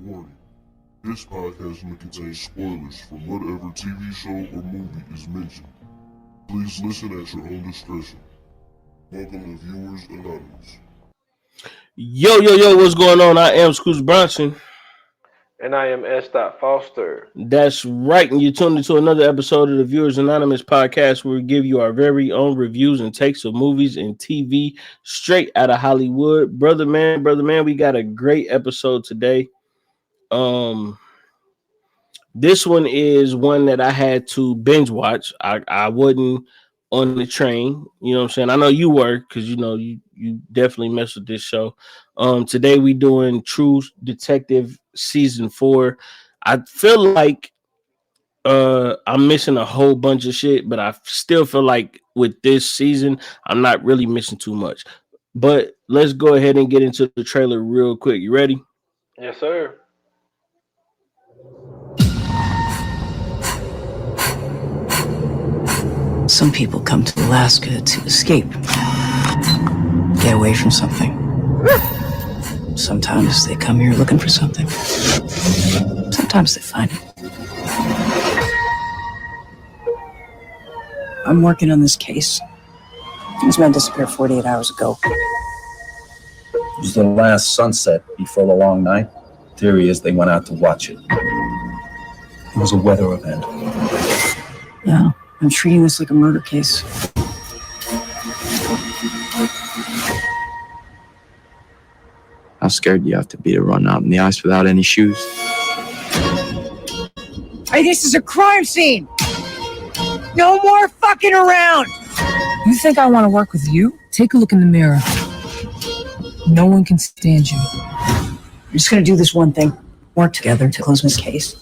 Warning. This podcast may contain spoilers from whatever TV show or movie is mentioned. Please listen at your own discretion. Welcome to Viewers Anonymous. Yo, what's going on? I am Scoots Bronson. And I am S. Foster. That's right. And you're tuned into another episode of the Viewers Anonymous podcast where we give you our very own reviews and takes of movies and TV straight out of Hollywood. Brother man, we got a great episode today. This one is one that I had to binge watch. I wasn't on the train. You know what I'm saying? I know you were because, you know, you definitely mess with this show. Today we doing True Detective Season 4. I feel like I'm missing a whole bunch of shit, but I still feel like with this season, I'm not really missing too much. But let's go ahead and get into the trailer real quick. You ready? Yes, sir. Some people come to Alaska to escape, get away from something. Sometimes they come here looking for something. Sometimes they find it. I'm working on this case. This man disappeared 48 hours ago. It was the last sunset before the long night. Theory is they went out to watch it. It was a weather event. Yeah, I'm treating this like a murder case. How scared do you have to be to run out in the ice without any shoes? Hey, this is a crime scene! No more fucking around! You think I want to work with you? Take a look in the mirror. No one can stand you. We're just gonna do this one thing. Work together to close this case.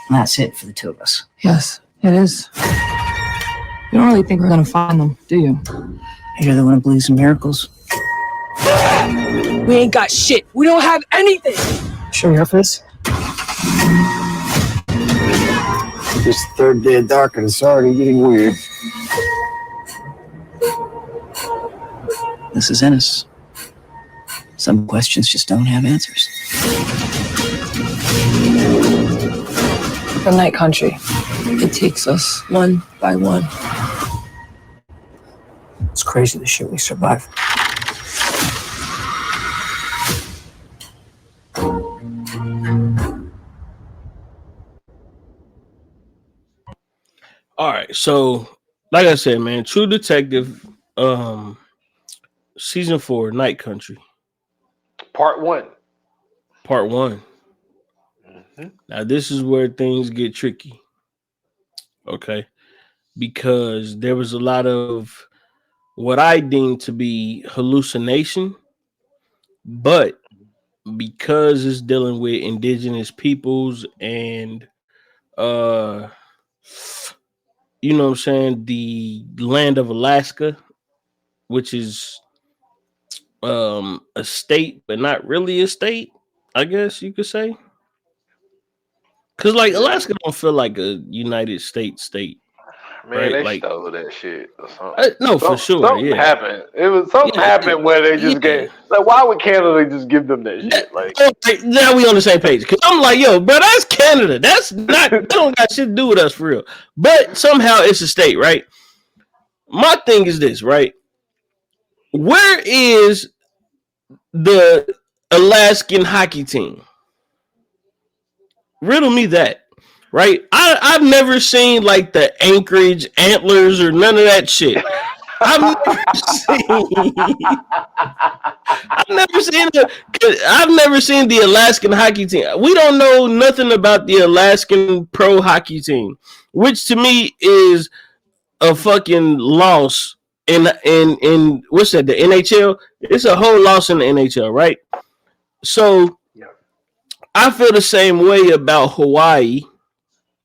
And that's it for the two of us. Yes, it is. You don't really think we're gonna find them, do you? You're the one who believes in miracles. We ain't got shit. We don't have anything. Sure you're up for this? This third day of dark and it's already getting weird. This is Ennis. Some questions just don't have answers. The night country. It takes us one by one. It's crazy the shit we survive. All right, so like I said, man, True Detective, Season 4, Night Country, Part 1. Mm-hmm. Now this is where things get tricky, okay? Because there was a lot of what I deem to be hallucination, but because it's dealing with indigenous peoples and you know what I'm saying, the land of Alaska, which is a state, but not really a state, I guess you could say. Because, like, Alaska don't feel like a United States state. Man, right? they Like, stole that shit or something. No, for sure. Something happened. It was something happened where they just gave. Like, why would Canada just give them that shit? Like, now we on the same page. Because I'm like, yo, bro, that's Canada. That's not. That don't got shit to do with us for real. But somehow it's a state, right? My thing is this, right? Where is the Alaskan hockey team? Riddle me that. Right, I've never seen like the Anchorage Antlers or none of that shit. I've never seen the Alaskan hockey team. We don't know nothing about the Alaskan pro hockey team, which to me is a fucking loss in what's that, the NHL? It's a whole loss in the NHL, right? So I feel the same way about Hawaii.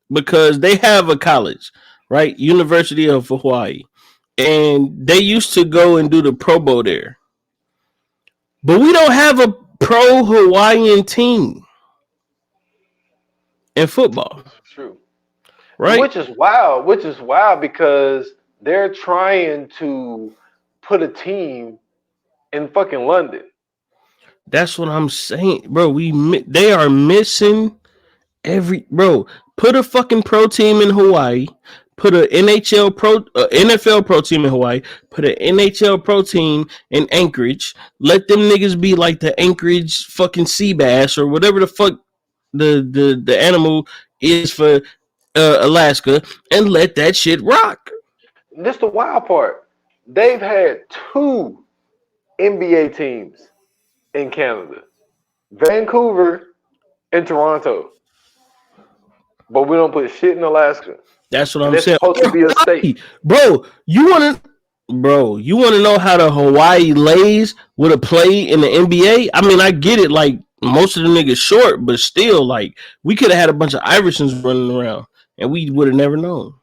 Because they have a college, right? University of Hawaii. And they used to go and do the Pro Bowl there. But we don't have a pro Hawaiian team in football. that's true. Right? Which is wild because they're trying to put a team in fucking London. That's what I'm saying, bro. They are missing bro. Put a fucking pro team in Hawaii. Put a NFL pro team in Hawaii. Put an NHL pro team in Anchorage. Let them niggas be like the Anchorage fucking sea bass or whatever the fuck the animal is for Alaska, and let that shit rock. This the wild part. They've had 2 NBA teams in Canada, Vancouver and Toronto, but we don't put shit in Alaska. That's what I'm It's saying. supposed to be a state. Bro, you want to know how the Hawaii Lays would have played in the NBA? I mean, I get it. Like, most of the niggas short, but still, like, we could have had a bunch of Iversons running around, and we would have never known.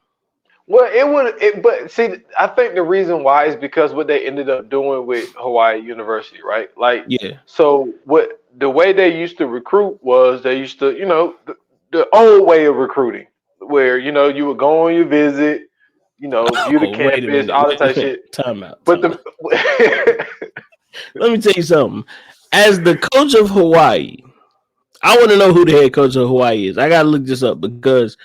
Well, but see, I think the reason why is because what they ended up doing with Hawaii University, right? Like, Yeah. So the way they used to recruit was they used to, the old way of recruiting, where you would go on your visit, view the campus, all that type of shit. Time out. But let me tell you something. As the coach of Hawaii, I want to know who the head coach of Hawaii is. I gotta look this up because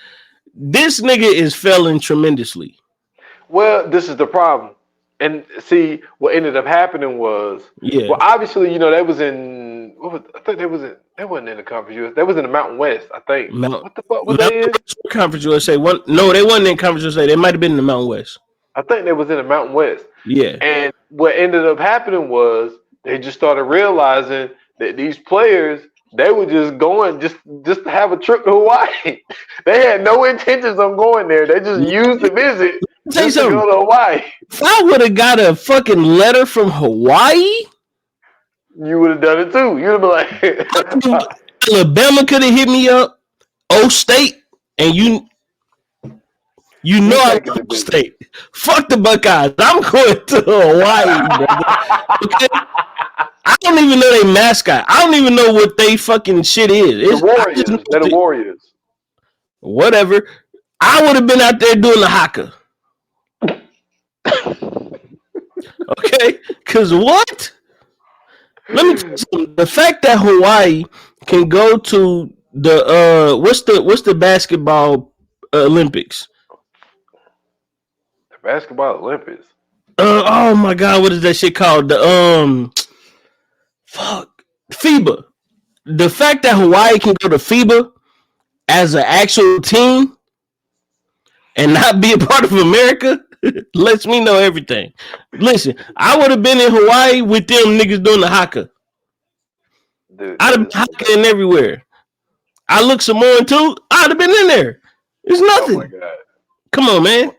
this nigga is failing tremendously. Well, this is the problem. And see, what ended up happening was, well, obviously, that was in, I think they wasn't in the Conference USA. They was in the Mountain West, I think. What the fuck was they in? Conference USA. No, they wasn't in Conference USA. They might have been in the Mountain West. I think they was in the Mountain West. Yeah. And what ended up happening was they just started realizing that these players, they were just going just to have a trip to Hawaii. They had no intentions of going there. They just used the visit just to go to Hawaii. If I would have got a fucking letter from Hawaii, you would have done it too. You'd have been like, Alabama could have hit me up, O State, and you know I love O State. Fuck the Buckeyes. I'm going to Hawaii, brother. Okay? I don't even know their mascot. I don't even know what they fucking shit is. The Warriors. They're the Warriors. Whatever. I would have been out there doing the haka. Okay? Because what? Let me tell you something. The fact that Hawaii can go to the what's the basketball Olympics? The basketball Olympics. Oh my God, what is that shit called? The FIBA. The fact that Hawaii can go to FIBA as an actual team and not be a part of America lets me know everything. Listen, I would have been in Hawaii with them niggas doing the haka. Dude, I'd have been haka everywhere. I look Samoan too. I'd have been in there. It's nothing. Oh my God. Come on, man.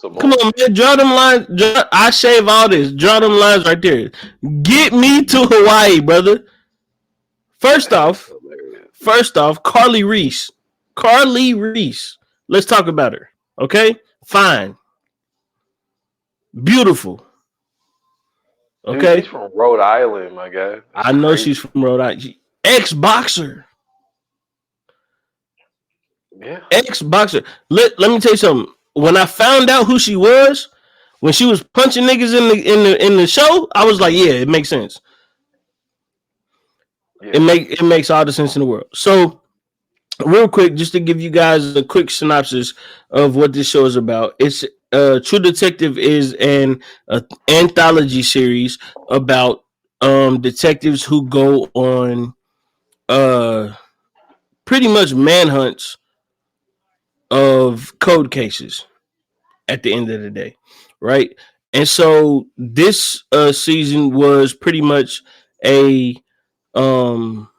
Come on, man. Draw them lines. I shave all this. Draw them lines right there. Get me to Hawaii, brother. First off, Carly Reese. Carly Reese. Let's talk about her. Okay? Fine. Beautiful. Okay? Dude, she's from Rhode Island, my guy. That's I know crazy. she's from Rhode Island. Ex-boxer. Yeah. Ex-boxer. Let me tell you something. When I found out who she was, when she was punching niggas in the show, I was like, yeah, it makes sense. Yeah. It makes all the sense in the world. So, real quick, just to give you guys a quick synopsis of what this show is about. It's True Detective is an anthology series about detectives who go on pretty much manhunts of cold cases at the end of the day, right? And so this season was pretty much a cold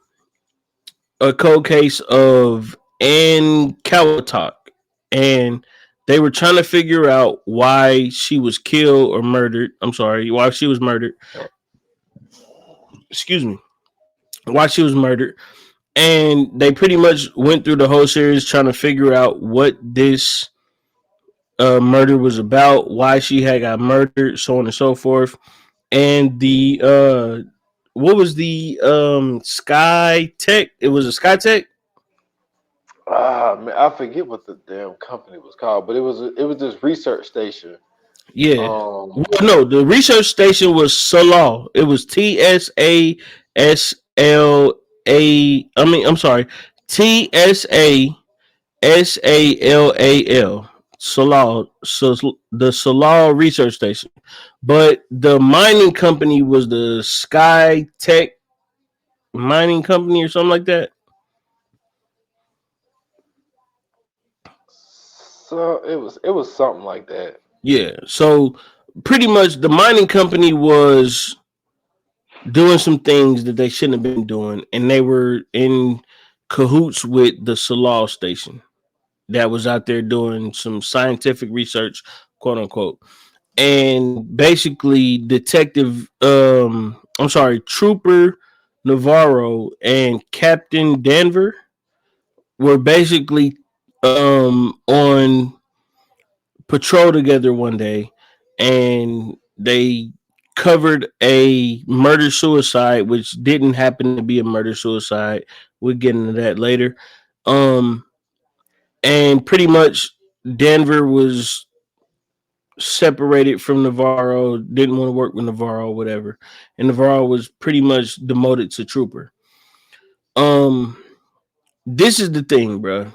case of Ann Kawatok, and they were trying to figure out why she was killed or murdered. Why she was murdered. Excuse me. Why she was murdered. And they pretty much went through the whole series trying to figure out what this murder was about, why she had got murdered, so on and so forth. And the what was the Sky Tech? It was a Sky Tech. Man, I forget what the damn company was called, but it was this research station. Yeah. Well, no, the research station was Salal. It was TSASL. L A. I mean, I'm sorry, TSA SALAL, Salal, so the Salal Research Station. But the mining company was the Sky Tech Mining Company or something like that. So it was something like that. Yeah. So pretty much the mining company was doing some things that they shouldn't have been doing, and they were in cahoots with the Salal station that was out there doing some scientific research, quote unquote. And basically Trooper Navarro and Captain Denver were basically on patrol together one day, and they covered a murder suicide, which didn't happen to be a murder suicide. We'll get into that later. And pretty much Denver was separated from Navarro, didn't want to work with Navarro, whatever. And Navarro was pretty much demoted to trooper. This is the thing, bro.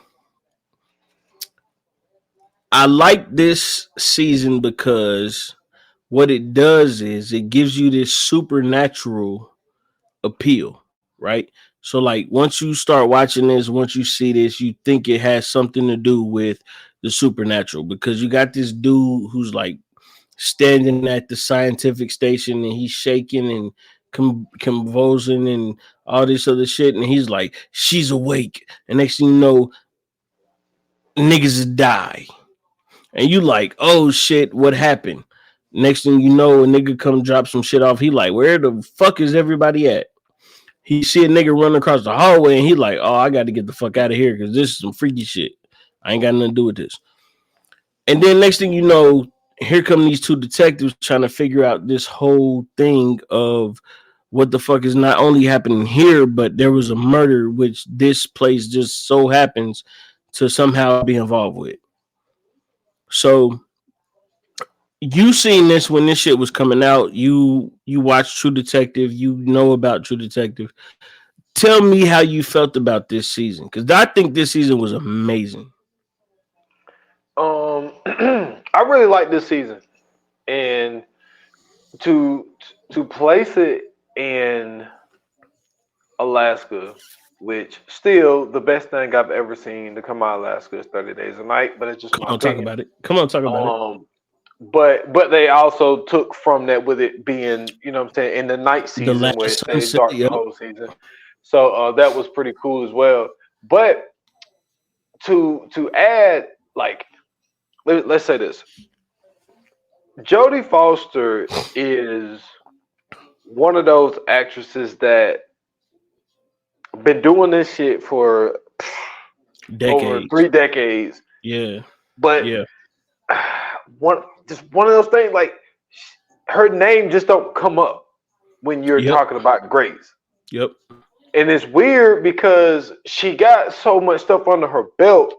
I like this season because what it does is it gives you this supernatural appeal, right? So like once you start watching this, once you see this, you think it has something to do with the supernatural, because you got this dude who's like standing at the scientific station and he's shaking and convulsing and all this other shit, and he's like, she's awake, and next thing you know, niggas die, and you like, oh shit, what happened? Next thing you know, a nigga come drop some shit off. He like, where the fuck is everybody at? He see a nigga running across the hallway, and he like, oh, I got to get the fuck out of here because this is some freaky shit. I ain't got nothing to do with this. And then next thing you know, here come these two detectives trying to figure out this whole thing of what the fuck is not only happening here, but there was a murder which this place just so happens to somehow be involved with. So you seen this when this shit was coming out. You watched True Detective. You know about True Detective. Tell me how you felt about this season, because I think this season was amazing. I really like this season, and to place it in Alaska, which still the best thing I've ever seen to come out of Alaska is 30 Days a Night, but it's just Come on, talk about it. But they also took from that with it being, you know what I'm saying, in the night season where it stays dark the whole season. So that was pretty cool as well. But to add, like, let's say this. Jodie Foster is one of those actresses that been doing this shit for over 3 decades. Yeah. But one of those things, like, her name just don't come up when you're talking about Grace. Yep. And it's weird because she got so much stuff under her belt.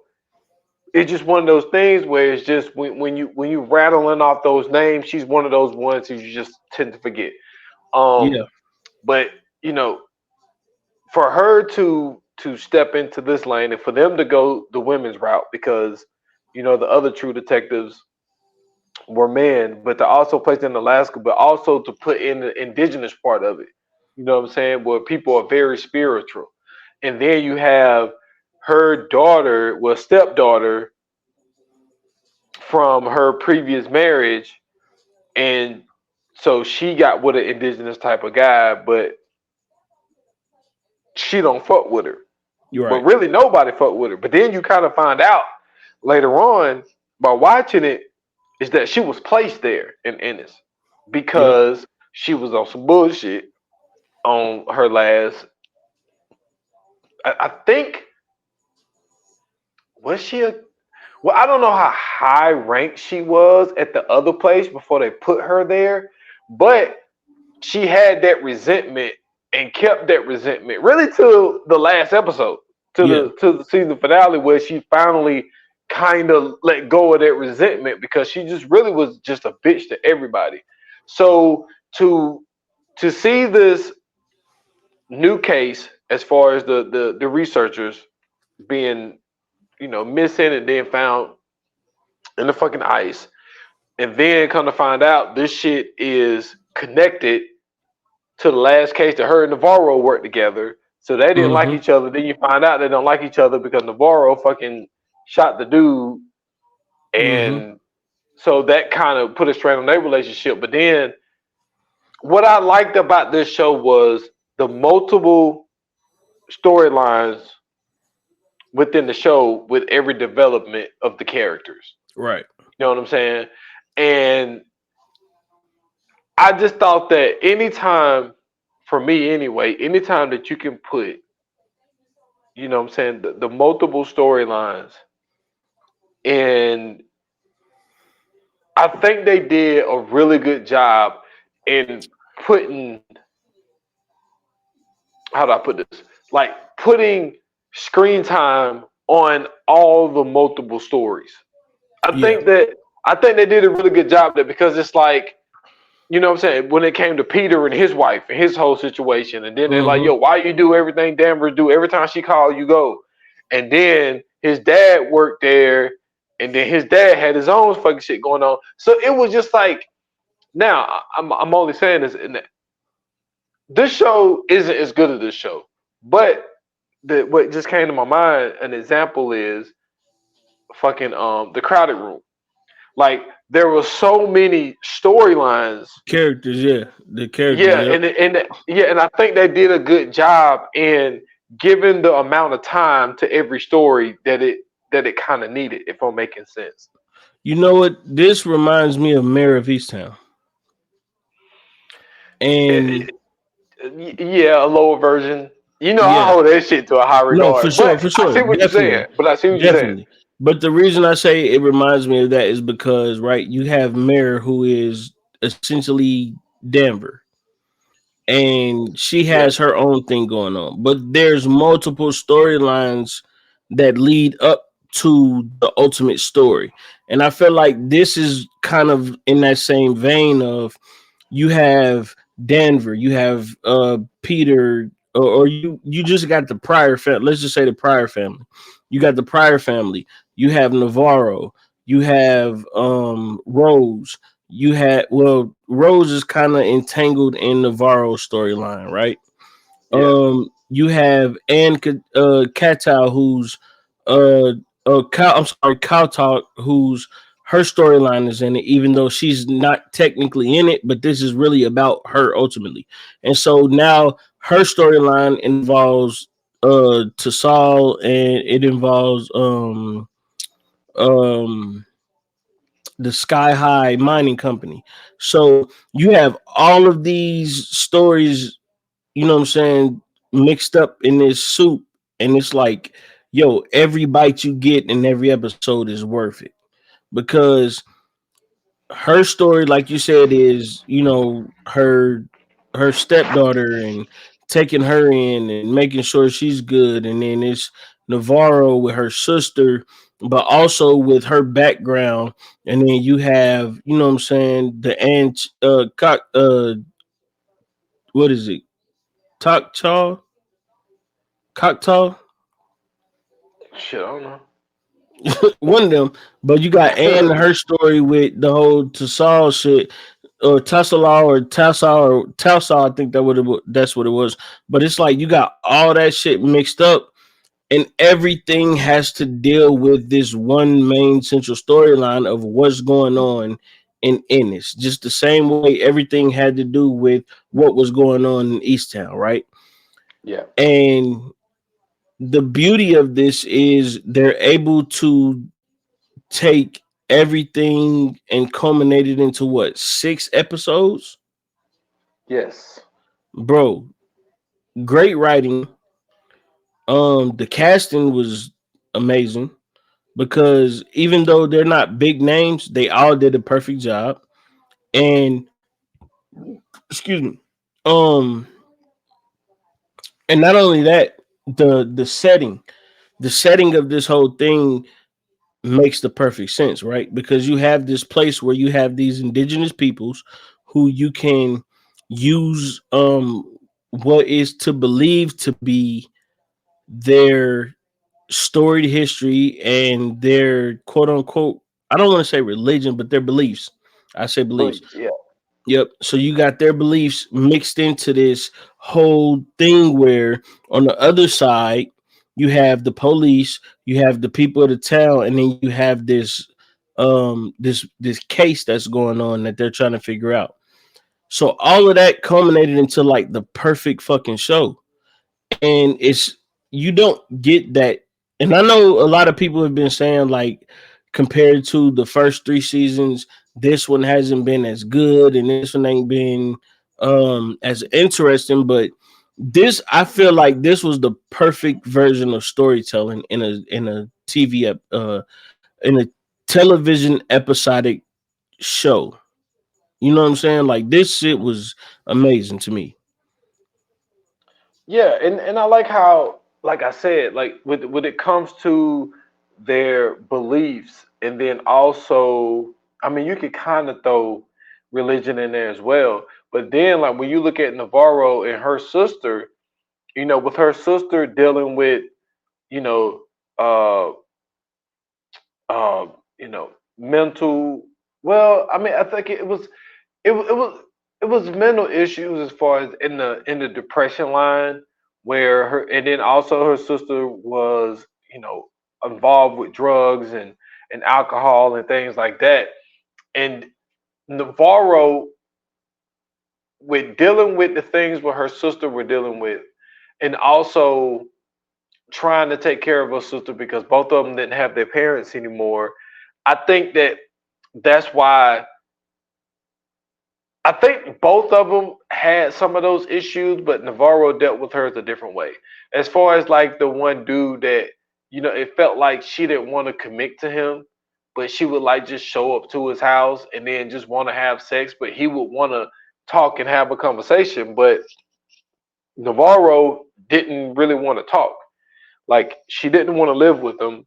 It's just one of those things where it's just when you rattling off those names, she's one of those ones who you just tend to forget. But you know, for her to step into this lane and for them to go the women's route, because you know the other True Detectives were men, but to also place in Alaska, but also to put in the indigenous part of it. You know what I'm saying? Where people are very spiritual. And then you have her daughter, well, stepdaughter from her previous marriage. And so she got with an indigenous type of guy, but she don't fuck with her. You're right. But really nobody fuck with her. But then you kind of find out later on by watching it is that she was placed there in Ennis because she was on some bullshit on her last, I think, was she well, I don't know how high ranked she was at the other place before they put her there, but she had that resentment and kept that resentment really to the last episode, to the season finale, where she finally kind of let go of that resentment because she just really was just a bitch to everybody. So to see this new case as far as the researchers being, missing and then found in the fucking ice. And then come to find out this shit is connected to the last case that her and Navarro worked together. So they didn't like each other. Then you find out they don't like each other because Navarro fucking shot the dude. And so that kind of put a strain on their relationship. But then what I liked about this show was the multiple storylines within the show with every development of the characters. Right. You know what I'm saying? And I just thought that anytime, for me anyway, anytime that you can put, you know what I'm saying, the multiple storylines, and I think they did a really good job in putting, how do I put this? Like putting screen time on all the multiple stories. I think they did a really good job there, because it's like, you know what I'm saying, when it came to Peter and his wife and his whole situation, and then they're like, yo, why you do everything Danvers do? Every time she call, you go. And then his dad worked there, and then his dad had his own fucking shit going on. So it was just like, now I'm only saying this, this show isn't as good as this show, but what just came to my mind, an example is fucking The Crowded Room. Like, there were so many storylines, characters, the characters, and I think they did a good job in giving the amount of time to every story that it kind of needed, if I'm making sense. You know what? This reminds me of Mayor of Easttown, and a lower version. I hold that shit to a high regard. No, for sure. I see what you're saying, but I see what you're saying. But the reason I say it reminds me of that is because, right, you have Mare, who is essentially Denver, and she has her own thing going on. But there's multiple storylines that lead up to the ultimate story. And I feel like this is kind of in that same vein of, you have Denver, you have Peter, or you just got the Pryor family. Let's just say the Pryor family. You got the Pryor family. You have Navarro. You have Rose. Rose is kind of entangled in Navarro's storyline, right? Yeah. You have Ann Katow, who's Kowtalk, who's her storyline is in it, even though she's not technically in it, but this is really about her ultimately. And so now her storyline involves Tassal, and it involves the Sky High Mining Company. So you have all of these stories, you know what I'm saying, mixed up in this soup, and it's like, yo, every bite you get in every episode is worth it, because her story, like you said, is, her stepdaughter and taking her in and making sure she's good, and then it's Navarro with her sister, but also with her background, and then you have, you know what I'm saying, the aunt, what is it, Coctaw? Shit, I don't know. One of them, but you got Anne, her story with the whole Tassal shit, or Tassal, I think that's what it was. But it's like you got all that shit mixed up, and everything has to deal with this one main central storyline of what's going on in Ennis. Just the same way everything had to do with what was going on in Easttown, right? Yeah. And the beauty of this is they're able to take everything and culminate it into what, 6 episodes? Yes. Bro, great writing. The casting was amazing, because even though they're not big names, they all did a perfect job. And excuse me. And not only that, the setting of this whole thing makes the perfect sense, right? Because you have this place where you have these indigenous peoples who you can use what is to believe to be their storied history and their quote unquote, I don't want to say religion, but their beliefs. I say beliefs. Yeah. Yep. So you got their beliefs mixed into this whole thing where on the other side, you have the police, you have the people of the town, and then you have this case that's going on that they're trying to figure out. So all of that culminated into like the perfect fucking show. And it's you don't get that. And I know a lot of people have been saying like compared to the first three seasons, this one hasn't been as good and this one ain't been as interesting, but this I feel like this was the perfect version of storytelling in a in a television episodic show. You know what I'm saying? Like this shit was amazing to me. Yeah, and I like how, like I said, like when it comes to their beliefs, and then also, I mean, you could kind of throw religion in there as well. But then, like when you look at Navarro and her sister, with her sister dealing with, you know, uh, uh, mental. Well, I mean, I think it was mental issues as far as in the depression line where her, and then also her sister was involved with drugs and alcohol and things like that. And Navarro, with dealing with the things what her sister were dealing with, and also trying to take care of her sister because both of them didn't have their parents anymore. I think that's why I think both of them had some of those issues, but Navarro dealt with hers a different way. As far as like the one dude that, it felt like she didn't want to commit to him, but she would like just show up to his house and then just want to have sex, but he would want to talk and have a conversation. But Navarro didn't really want to talk. Like she didn't want to live with him.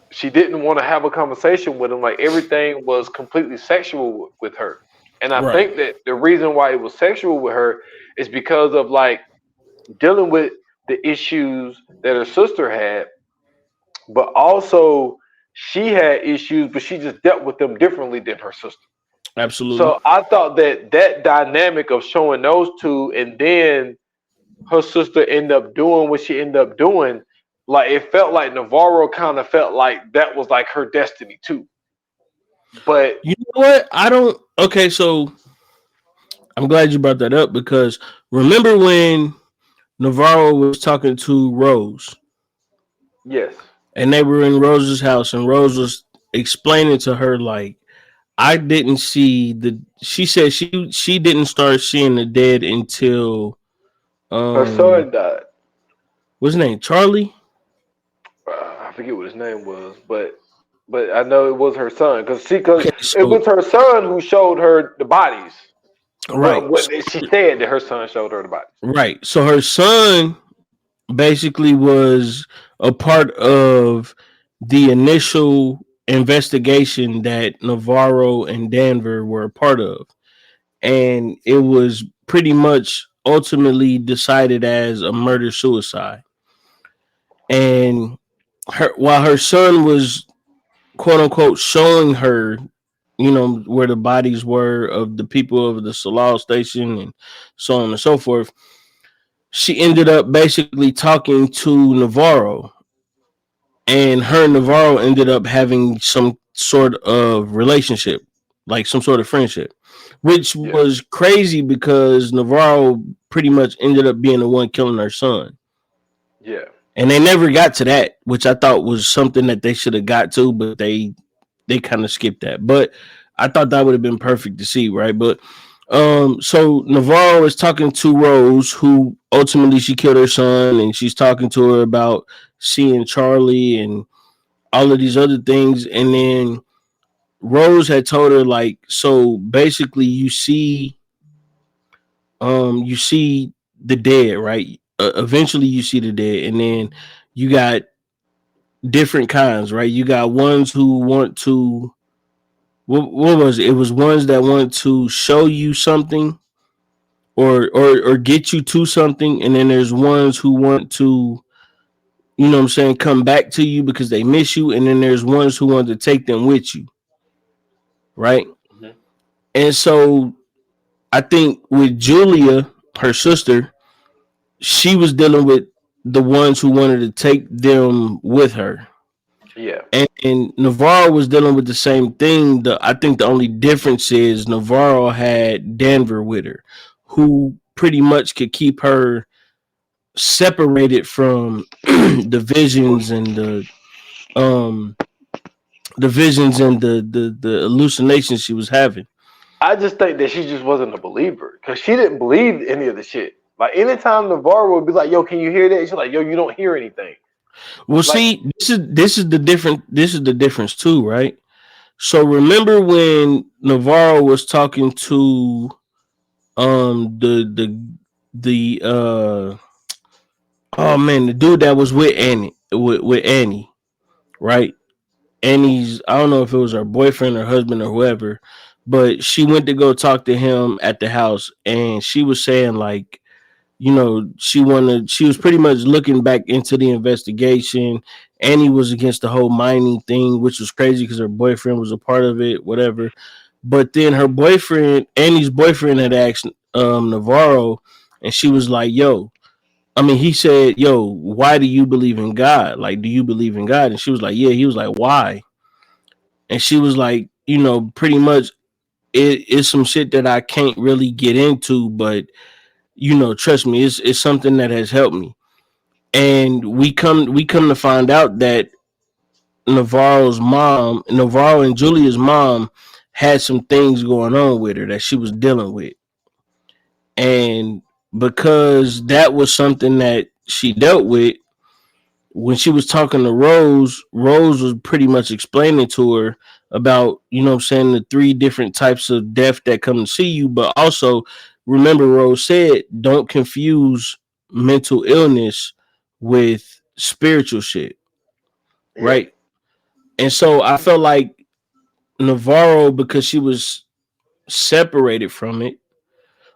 She didn't want to have a conversation with him. Like everything was completely sexual with her. And I think that the reason why it was sexual with her is because of like dealing with the issues that her sister had, but also she had issues, but she just dealt with them differently than her sister. Absolutely. So I thought that dynamic of showing those two, and then her sister ended up doing what she ended up doing, like it felt like Navarro kind of felt like that was like her destiny too. But you know what? I don't. Okay, so I'm glad you brought that up because remember when Navarro was talking to Rose? Yes. And they were in Rose's house, and Rose was explaining to her like, I didn't see the. She said she didn't start seeing the dead until Her son died. What's his name? Charlie. I forget what his name was, but I know it was her son because it was her son who showed her the bodies. Right. She said that her son showed her the bodies. Right. So her son basically was a part of the initial investigation that Navarro and Danver were a part of. And it was pretty much ultimately decided as a murder suicide. And while her son was quote unquote showing her, where the bodies were of the people of the Salal station and so on and so forth, she ended up basically talking to Navarro, and her and Navarro ended up having some sort of relationship, like some sort of friendship, which was crazy because Navarro pretty much ended up being the one killing her son. Yeah. And they never got to that, which I thought was something that they should have got to, but they kind of skipped that. But I thought that would have been perfect to see, right? But so Navarro is talking to Rose, who ultimately she killed her son, and she's talking to her about seeing Charlie and all of these other things. And then Rose had told her, like, so basically you see the dead, right? Eventually you see the dead, and then you got different kinds, right? You got ones who want to what was it? It was ones that want to show you something, or get you to something, and then there's ones who want to, you know what I'm saying, come back to you because they miss you, and then there's ones who want to take them with you, right? Mhm. And so I think with Julia, her sister, she was dealing with the ones who wanted to take them with her. Yeah. And Navarro was dealing with the same thing. I think the only difference is Navarro had Denver with her, who pretty much could keep her separated from the visions and um the visions and the hallucinations she was having. I just think that she just wasn't a believer because she didn't believe any of the shit. Like anytime Navarro would be like, "Yo, can you hear that?" She's like, "Yo, you don't hear anything." Well, Like, see, this is the difference too, right? So remember when Navarro was talking to the oh man, the dude that was with Annie, right? Annie's, I don't know if it was her boyfriend or husband or whoever, but she went to go talk to him at the house, and she was saying like, you know, she was pretty much looking back into the investigation. Annie was against the whole mining thing, which was crazy because her boyfriend was a part of it, whatever. But then her boyfriend, Annie's boyfriend, had asked Navarro, and she was like, "Yo," I mean, he said, "Yo, why do you believe in God? Like, do you believe in God?" And she was like, "Yeah." He was like, "Why?" And she was like, "You know, pretty much it's some shit that I can't really get into, but you know, trust me, it's something that has helped me." And we come to find out that Navarro and Julia's mom had some things going on with her that she was dealing with. And because that was something that she dealt with, when she was talking to Rose, Rose was pretty much explaining to her about, you know what I'm saying, the three different types of death that come to see you. But also, remember, Rose said, don't confuse mental illness with spiritual shit, yeah, right? And so I felt like Navarro, because she was separated from it,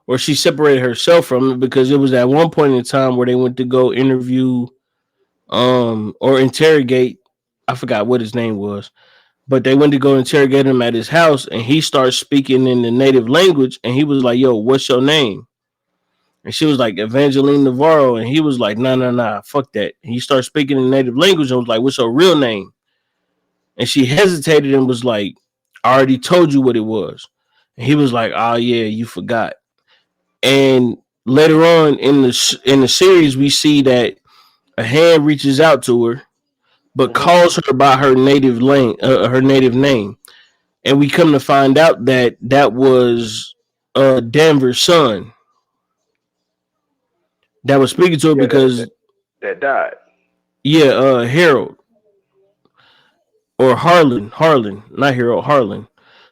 or she separated herself from it, because it was at one point in time where they went to go interview or interrogate, I forgot what his name was, but they went to go interrogate him at his house, and he started speaking in the native language, and he was like, "Yo, what's your name?" And she was like, "Evangeline Navarro," and he was like, "Nah, nah, nah, fuck that." And he started speaking in native language and was like, "What's your real name?" And she hesitated and was like, "I already told you what it was." And he was like, "Oh yeah, you forgot." And later on in the series, we see that a hand reaches out to her, but hmm calls her by her native name. And we come to find out that that was Denver's son that was speaking to her yeah, because, that died. yeah, Harold or Harlan, not Harold, Harlan.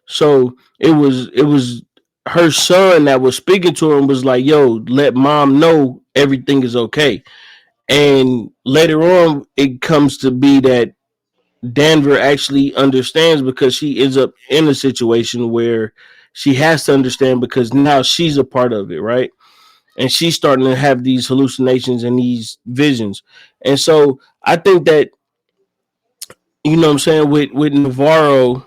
So it was her son that was speaking to her and was like, "Yo, let mom know everything is okay." And later on, it comes to be that Denver actually understands because she ends up in a situation where she has to understand because now she's a part of it, right? And she's starting to have these hallucinations and these visions. And so I think that, you know what I'm saying, with Navarro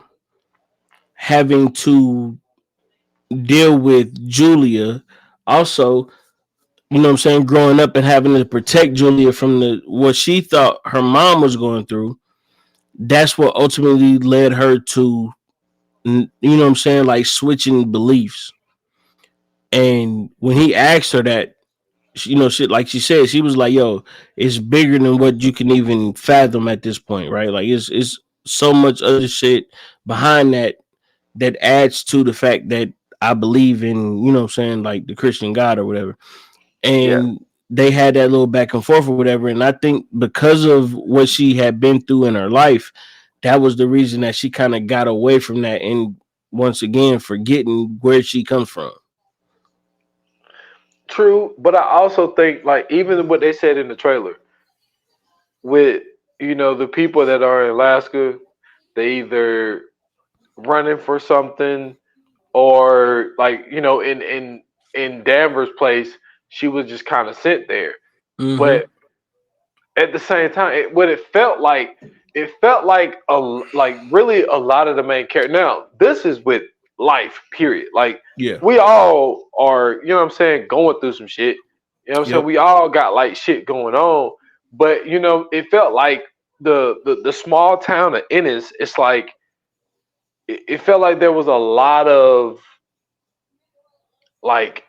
having to deal with Julia, also, you know what I'm saying, growing up and having to protect Julia from the what she thought her mom was going through, that's what ultimately led her to, you know what I'm saying, like switching beliefs. And when he asked her that, you know, shit, like she said, she was like, "Yo, it's bigger than what you can even fathom at this point, right? Like it's so much other shit behind that that adds to the fact that I believe in, you know what I'm saying, like the Christian God or whatever." Yeah, And they had that little back and forth or whatever. And I think because of what she had been through in her life, that was the reason that she kind of got away from that and once again forgetting where she comes from. true. But I also think like even what they said in the trailer with the people that are in Alaska, they either running for something or like in in Danvers' place, she was just kind of sent there. Mhm. But at the same time, it felt like really a lot of the main character. Now, this is with life, period. Like Yeah. we all are, you know what I'm saying, going through some shit. You know what I'm saying? We all got like shit going on. But you know, it felt like the small town of Ennis, it's like it felt like there was a lot of like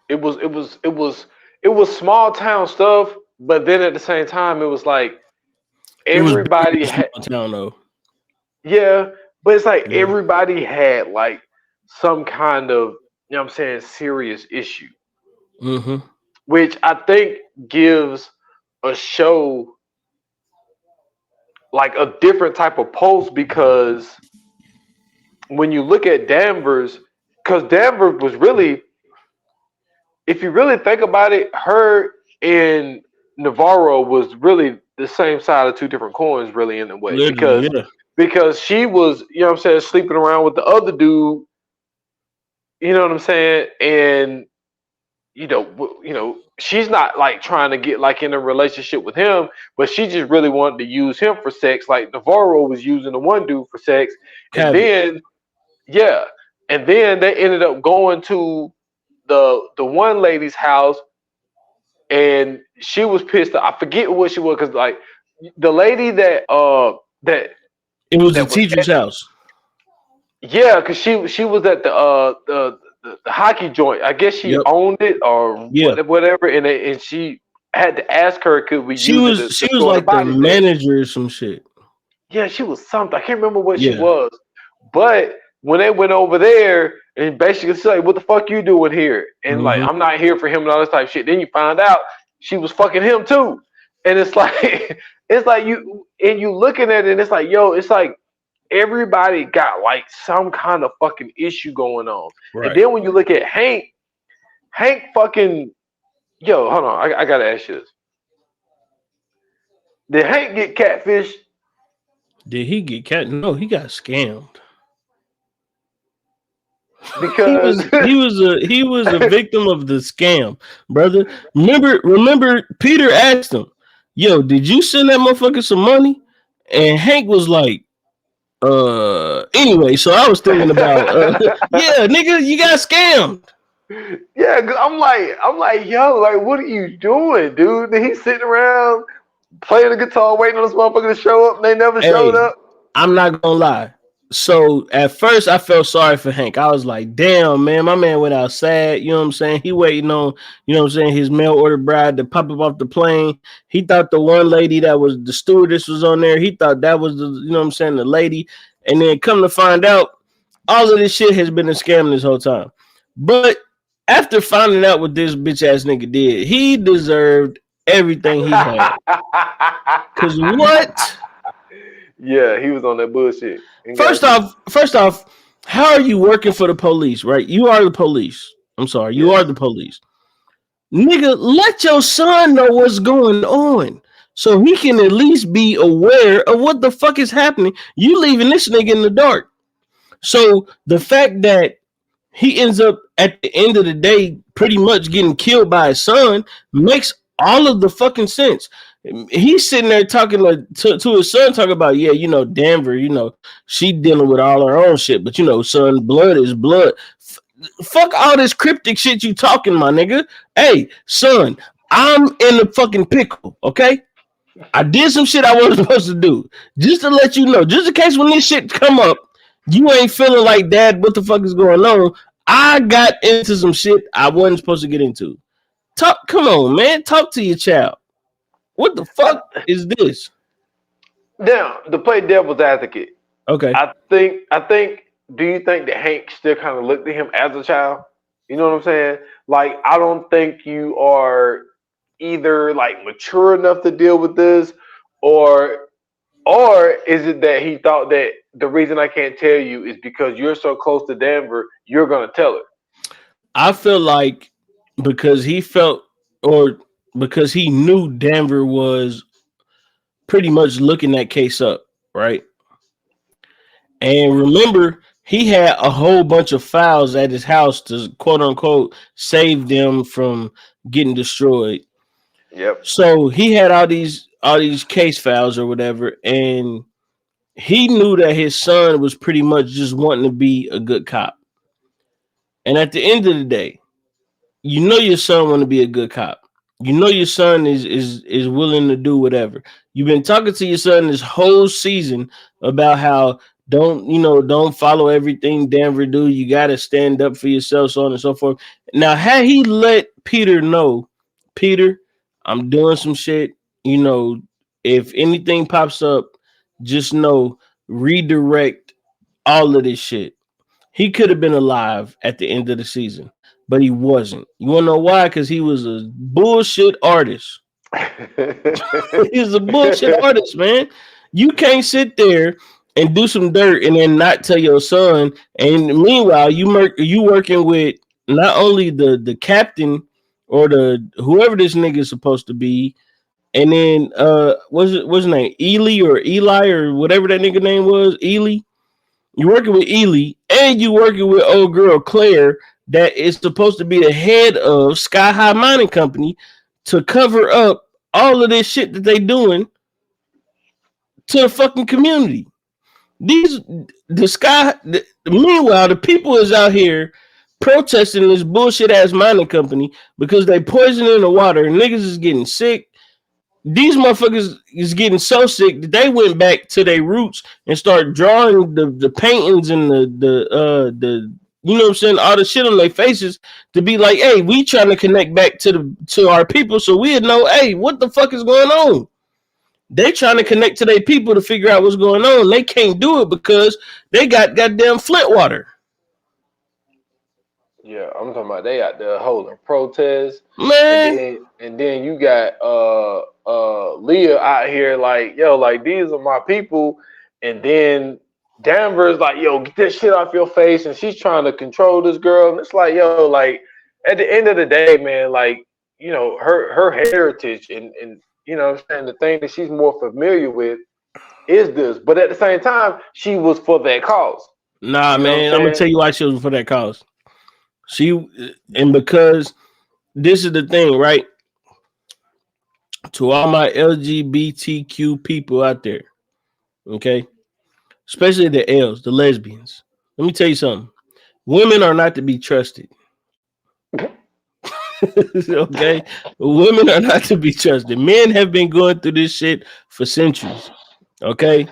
it was small town stuff, but then at the same time it was like everybody had town though. Yeah, but it's like Yeah. everybody had like some kind of, you know what I'm saying, serious issue, Mm-hmm. which I think gives a show like a different type of pulse, because when you look at Danvers, because Danvers was really, if you really think about it, her and Navarro was really the same side of two different coins, really, in a way. Literally, Because she was, you know what I'm saying, sleeping around with the other dude, you know what I'm saying? And, you know, she's not like trying to get like in a relationship with him, but she just really wanted to use him for sex. Like Navarro was using the one dude for sex. And then, and then they ended up going to the one lady's house, and she was pissed. I forget what she was, because like the lady that it was the teacher's house. Yeah, because she was at the hockey joint. I guess she owned it or whatever, and she had to ask her, could we use it? She was like the manager or some shit. Yeah, she was something. I can't remember what she was. But when they went over there and basically said, what the fuck you doing here? And like, I'm not here for him and all this type of shit. Then you find out she was fucking him too. And it's like you looking at it and it's like, yo, it's like everybody got like some kind of fucking issue going on. Right. And then when you look at Hank fucking, yo, hold on, I gotta ask you this. Did Hank get catfished? Did he get No, he got scammed. Because he was a victim of the scam, brother. Remember Peter asked him, yo, did you send that motherfucker some money? And Hank was like, anyway, so I was thinking about yeah, nigga, you got scammed. Yeah, cause I'm like, yo, like, what are you doing, dude? And he's sitting around playing the guitar, waiting on this motherfucker to show up, and they never showed up. I'm not gonna lie. So at first I felt sorry for Hank. I was like, damn, man, my man went out sad. You know what I'm saying? He waiting on, you know what I'm saying, his mail order bride to pop up off the plane. He thought the one lady that was the stewardess was on there. He thought that was the, you know what I'm saying, the lady. And then come to find out, all of this shit has been a scam this whole time. But after finding out what this bitch ass nigga did, he deserved everything he had. Cause what? Yeah, he was on that bullshit. First off, how are you working for the police, right? You are the police. I'm sorry, you are the police. Nigga, let your son know what's going on so he can at least be aware of what the fuck is happening. You leaving this nigga in the dark. So the fact that he ends up at the end of the day pretty much getting killed by his son makes all of the fucking sense. He's sitting there talking to his son, talking about, yeah, you know, Denver, you know, she dealing with all her own shit, but you know, son, blood is blood. Fuck all this cryptic shit you talking, my nigga. Hey, son, I'm in the fucking pickle, okay? I did some shit I wasn't supposed to do. Just to let you know, just in case when this shit come up, you ain't feeling like, Dad, what the fuck is going on? I got into some shit I wasn't supposed to get into. Come on, man. Talk to your child. What the fuck is this? Now, to play devil's advocate. Okay. I think. Do you think that Hank still kind of looked at him as a child? You know what I'm saying? Like, I don't think you are either like mature enough to deal with this, or is it that he thought that the reason I can't tell you is because you're so close to Denver, you're gonna tell her? I feel like because he felt, or because he knew Denver was pretty much looking that case up, right? And remember, he had a whole bunch of files at his house to quote unquote save them from getting destroyed. Yep. So he had all these case files or whatever, and he knew that his son was pretty much just wanting to be a good cop. And at the end of the day, you know your son want to be a good cop. You know your son is willing to do whatever. You've been talking to your son this whole season about how don't follow everything Denver do. You got to stand up for yourself, so on and so forth. Now, had he let Peter know, Peter, I'm doing some shit. You know, if anything pops up, just know, redirect all of this shit. He could have been alive at the end of the season, but he wasn't. You want to know why? Because he was a bullshit artist. He's a bullshit artist, man. You can't sit there and do some dirt and then not tell your son. And meanwhile, you working with not only the captain or the whoever this nigga is supposed to be, and then what's his name? Eli or whatever that nigga name was, Ely. You're working with Ely, and you working with old girl Claire, that is supposed to be the head of Sky High Mining Company, to cover up all of this shit that they doing to the fucking community. Meanwhile, the people is out here protesting this bullshit ass mining company because they poisoning the water. Niggas is getting sick. These motherfuckers is getting so sick that they went back to their roots and started drawing the paintings and the you know what I'm saying, all the shit on their faces to be like, hey, we trying to connect back to our people so we'd know, hey, what the fuck is going on? They trying to connect to their people to figure out what's going on. They can't do it because they got goddamn Flint water. Yeah, I'm talking about they out there holding protests. Man. And then you got Leah out here like, yo, like these are my people. And then Danvers like, yo, get that shit off your face. And she's trying to control this girl. And it's like, yo, like at the end of the day, man, like, you know, her heritage and you know what I'm saying, the thing that she's more familiar with is this. But at the same time, she was for that cause. Nah, you know man, I'm gonna tell you why she was for that cause. And because this is the thing, right? To all my LGBTQ people out there, okay, especially the L's, the lesbians. Let me tell you something. Women are not to be trusted. Okay, women are not to be trusted. Men have been going through this shit for centuries. Okay,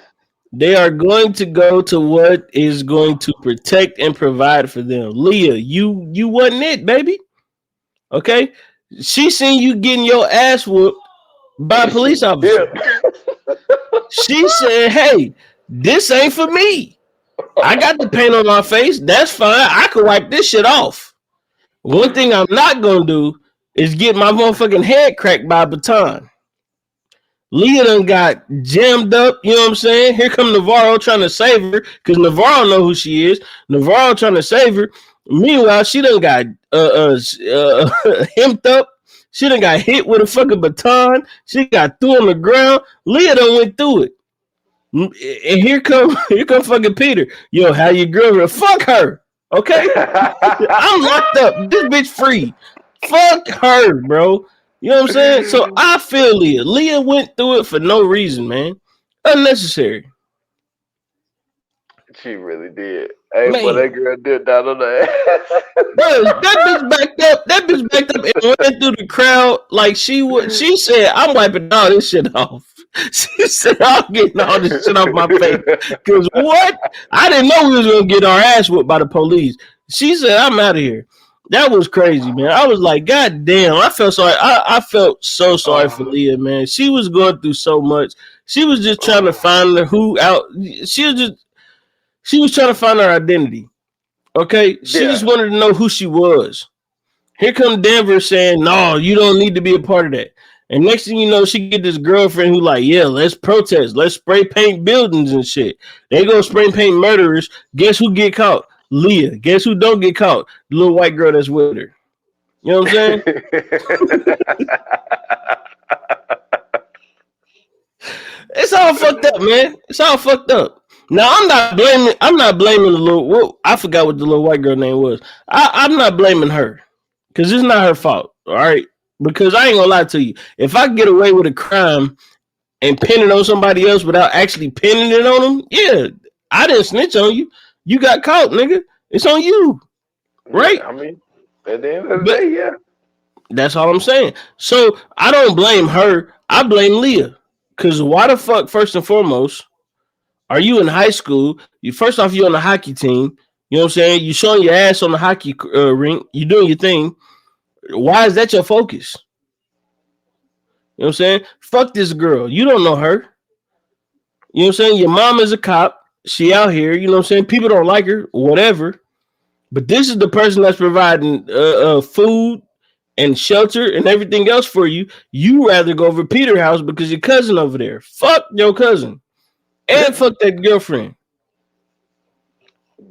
they are going to go to what is going to protect and provide for them. Leah, you wasn't it, baby. Okay, she seen you getting your ass whooped by a police officer. She said, hey, this ain't for me. I got the paint on my face. That's fine. I can wipe this shit off. One thing I'm not gonna do is get my motherfucking head cracked by a baton. Leah done got jammed up, you know what I'm saying? Here come Navarro trying to save her, because Navarro know who she is. Navarro trying to save her. Meanwhile, she done got hemmed up. She done got hit with a fucking baton. She got through on the ground. Leah done went through it. And here come fucking Peter. Yo, how your girl? Fuck her. Okay? I'm locked up. This bitch free. Fuck her, bro. You know what I'm saying? So I feel Leah. Leah went through it for no reason, man. Unnecessary. She really did. Hey, Man. boy, that girl did that on the ass. Bro, that bitch backed up. That bitch backed up and went through the crowd like she would. She said, I'm wiping all this shit off. She said, I'm getting all this shit off my face. Because what? I didn't know we was going to get our ass whooped by the police. She said, I'm out of here. That was crazy, man. I was like, God damn. I felt sorry. I felt so sorry for Leah, man. She was going through so much. She was just trying to find who out. She was trying to find her identity. Okay? She just wanted to know who she was. Here come Denver saying, no, you don't need to be a part of that. And next thing you know, she get this girlfriend who like, yeah, let's protest. Let's spray paint buildings and shit. They go spray paint murderers. Guess who get caught? Leah. Guess who don't get caught? The little white girl that's with her. You know what I'm saying? It's all fucked up, man. It's all fucked up. Now I'm not blaming the little. Well, I forgot what the little white girl name was. I'm not blaming her because it's not her fault. All right, because I ain't gonna lie to you. If I get away with a crime and pin it on somebody else without actually pinning it on them, yeah, I didn't snitch on you. You got caught, nigga. It's on you, right? I mean, at the end of the day, yeah. That's all I'm saying. So I don't blame her. I blame Leah. Because why the fuck, first and foremost, are you in high school? First off, you're on the hockey team. You know what I'm saying? You showing your ass on the hockey rink. You doing your thing. Why is that your focus? You know what I'm saying? Fuck this girl. You don't know her. You know what I'm saying? Your mom is a cop. She out here. You know what I'm saying? People don't like her. Whatever. But this is the person that's providing food and shelter and everything else for you. You rather go over Peter's house because your cousin over there. Fuck your cousin. And fuck that girlfriend.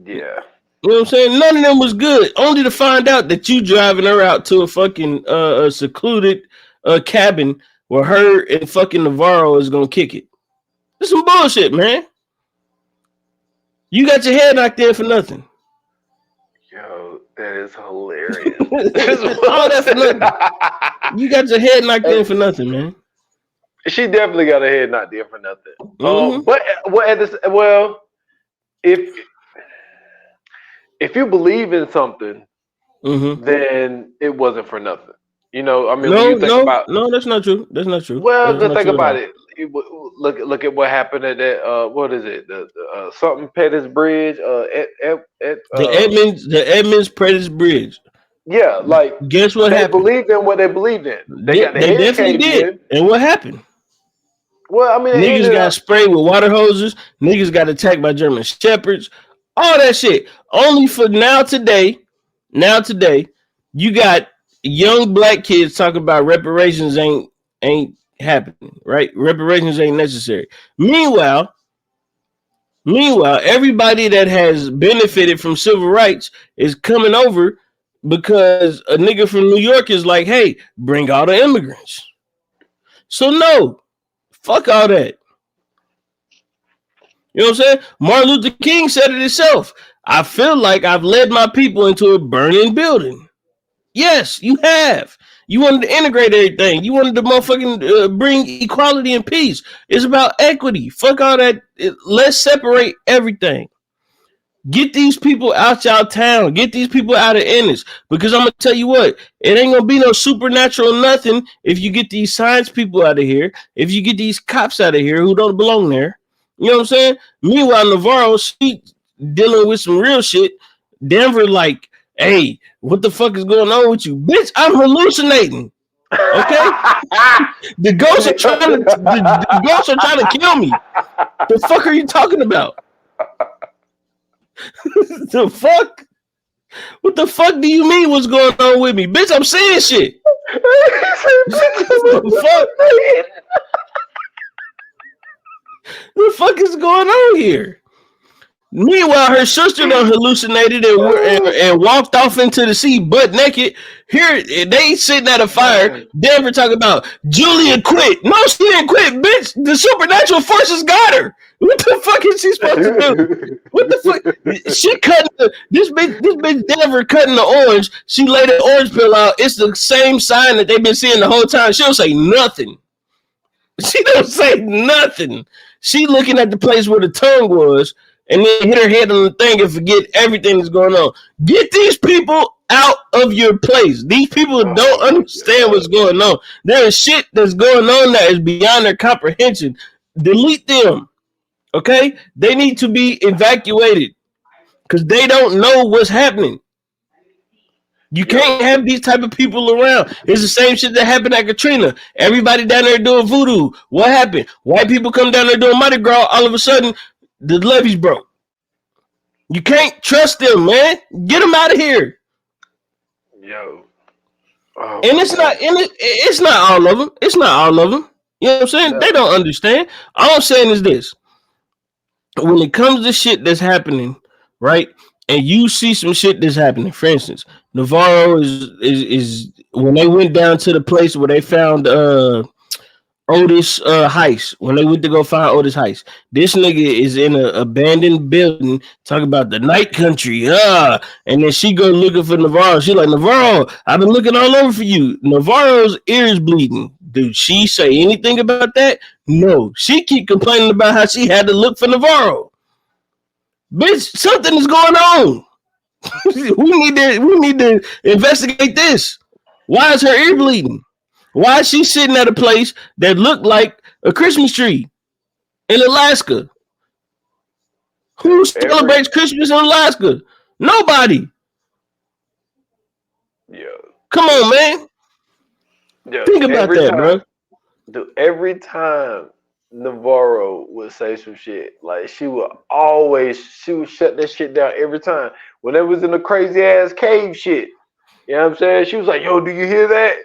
Yeah. You know what I'm saying? None of them was good. Only to find out that you driving her out to a fucking secluded cabin where her and fucking Navarro is gonna kick it. It's some bullshit, man. You got your head knocked in for nothing. Yo, that is hilarious. All that for nothing. You got your head knocked in for nothing, man. She definitely got her head knocked in for nothing. Mm-hmm. But if you believe in something, Mm-hmm. then it wasn't for nothing. You know, I mean, No, when you think about, no, that's not true. That's not true. well, That's just not think true about at all. it. Look at what happened at that. What is it? The something Pettis Bridge. The Edmonds Pettis Bridge. Yeah, like Guess what they happened? believed in what they believed in. They got the They head definitely caved did. in. And what happened? Well, I mean, it Niggas ended got up- sprayed with water hoses. Niggas got attacked by German shepherds. All that shit. Only for now today, you got young black kids talking about reparations ain't happening, right? Reparations ain't necessary. Meanwhile, everybody that has benefited from civil rights is coming over because a nigga from New York is like, hey, bring all the immigrants. So no, fuck all that. You know what I'm saying? Martin Luther King said it himself. I feel like I've led my people into a burning building. Yes, you have. You wanted to integrate everything. You wanted to motherfucking bring equality and peace. It's about equity. Fuck all that. Let's separate everything. Get these people out y'all town. Get these people out of Ennis. Because I'm going to tell you what, it ain't going to be no supernatural nothing if you get these science people out of here, if you get these cops out of here who don't belong there. You know what I'm saying? Meanwhile, Navarro, she dealing with some real shit. Denver like, hey, what the fuck is going on with you? Bitch, I'm hallucinating. Okay? The ghosts are trying to kill me. The fuck are you talking about? The fuck? What the fuck do you mean what's going on with me? Bitch, I'm saying shit. The fuck? The fuck is going on here? Meanwhile, her sister done hallucinated and walked off into the sea butt naked. Here, they sitting at a fire. Denver talking about Julia quit. No, she didn't quit, bitch. The supernatural forces got her. What the fuck is she supposed to do? What the fuck? She cutting this bitch Denver cutting the orange. She laid the orange peel out. It's the same sign that they've been seeing the whole time. She don't say nothing. She don't say nothing. She looking at the place where the tongue was and then hit her head on the thing and forget everything that's going on. Get these people out of your place. These people don't understand what's going on. There is shit that's going on that is beyond their comprehension. Delete them. Okay? They need to be evacuated because they don't know what's happening. You can't have these type of people around. It's the same shit that happened at Katrina. Everybody down there doing voodoo. What happened? White people come down there doing Mardi Gras. All of a sudden, the levees broke. You can't trust them, man. Get them out of here. Yo. And it's not all of them. It's not all of them. You know what I'm saying? No. They don't understand. All I'm saying is this. When it comes to shit that's happening, right? And you see some shit that's happening. For instance, Navarro is when they went down to the place where they found Otis Heist. When they went to go find Otis Heist, this nigga is in an abandoned building talking about the night country. And then she go looking for Navarro. She like, Navarro, I've been looking all over for you. Navarro's ears bleeding. Did she say anything about that? No. She keep complaining about how she had to look for Navarro. Bitch, something is going on. we need to investigate this. Why is her ear bleeding? Why is she sitting at a place that looked like a Christmas tree in Alaska? Who celebrates Christmas in Alaska? Nobody. Yeah. Come on, man. Yeah. Think about that, bro. Dude, every time Navarro would say some shit, like she would shut that shit down every time. When it was in the crazy ass cave shit. You know what I'm saying? She was like, yo, do you hear that?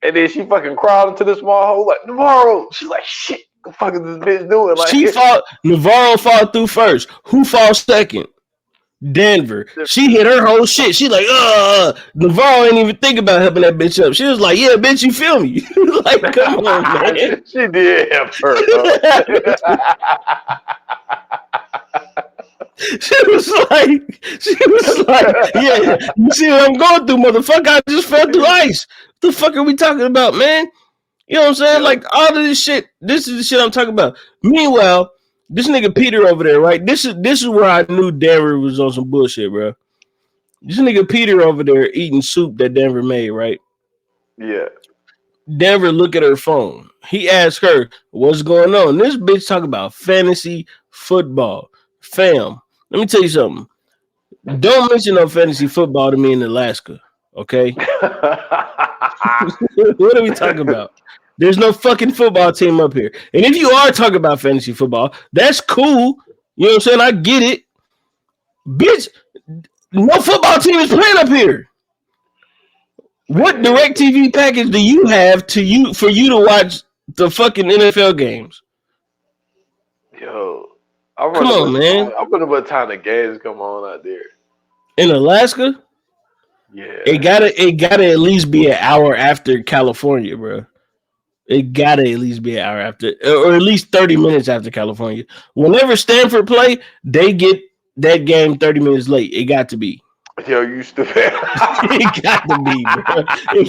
And then she fucking crawled into the small hole like, Navarro. She's like, shit, what the fuck is this bitch doing? Like, Navarro fought through first. Who fought second? Denver. She hit her whole shit. She like, Navarro ain't even think about helping that bitch up. She was like, yeah, bitch, you feel me? Like, come on, man. She did help her. She was like, yeah, you see what I'm going through, motherfucker? I just fell through ice. What the fuck are we talking about, man? You know what I'm saying? Yeah. Like, all of this shit, this is the shit I'm talking about. Meanwhile, this nigga Peter over there, right? This is where I knew Denver was on some bullshit, bro. This nigga Peter over there eating soup that Denver made, right? Yeah. Denver look at her phone. He asked her, what's going on? This bitch talking about fantasy football. Fam, let me tell you something. Don't mention no fantasy football to me in Alaska, okay? What are we talking about? There's no fucking football team up here. And if you are talking about fantasy football, that's cool. You know what I'm saying? I get it. Bitch, no football team is playing up here. What DirecTV package do you have for you to watch the fucking NFL games? Yo. Come on, man. I wonder what time the games come on out there. In Alaska? Yeah. It gotta at least be an hour after California, bro. It gotta at least be an hour after, or at least 30 minutes after California. Whenever Stanford play, they get that game 30 minutes late. It got to be. Yo, you stupid. It got to be, bro. It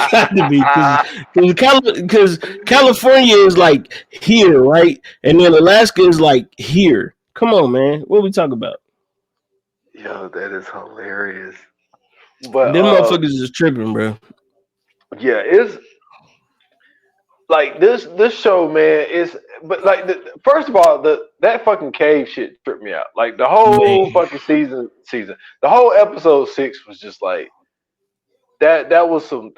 got to be because California is like here, right? And then Alaska is like here. Come on, man. What are we talking about? Yo, that is hilarious. But them motherfuckers is tripping, bro. Yeah, it's like this show, man. Is but like first of all, that fucking cave shit tripped me out. Like the whole fucking season, the whole episode 6 was just like that. That was some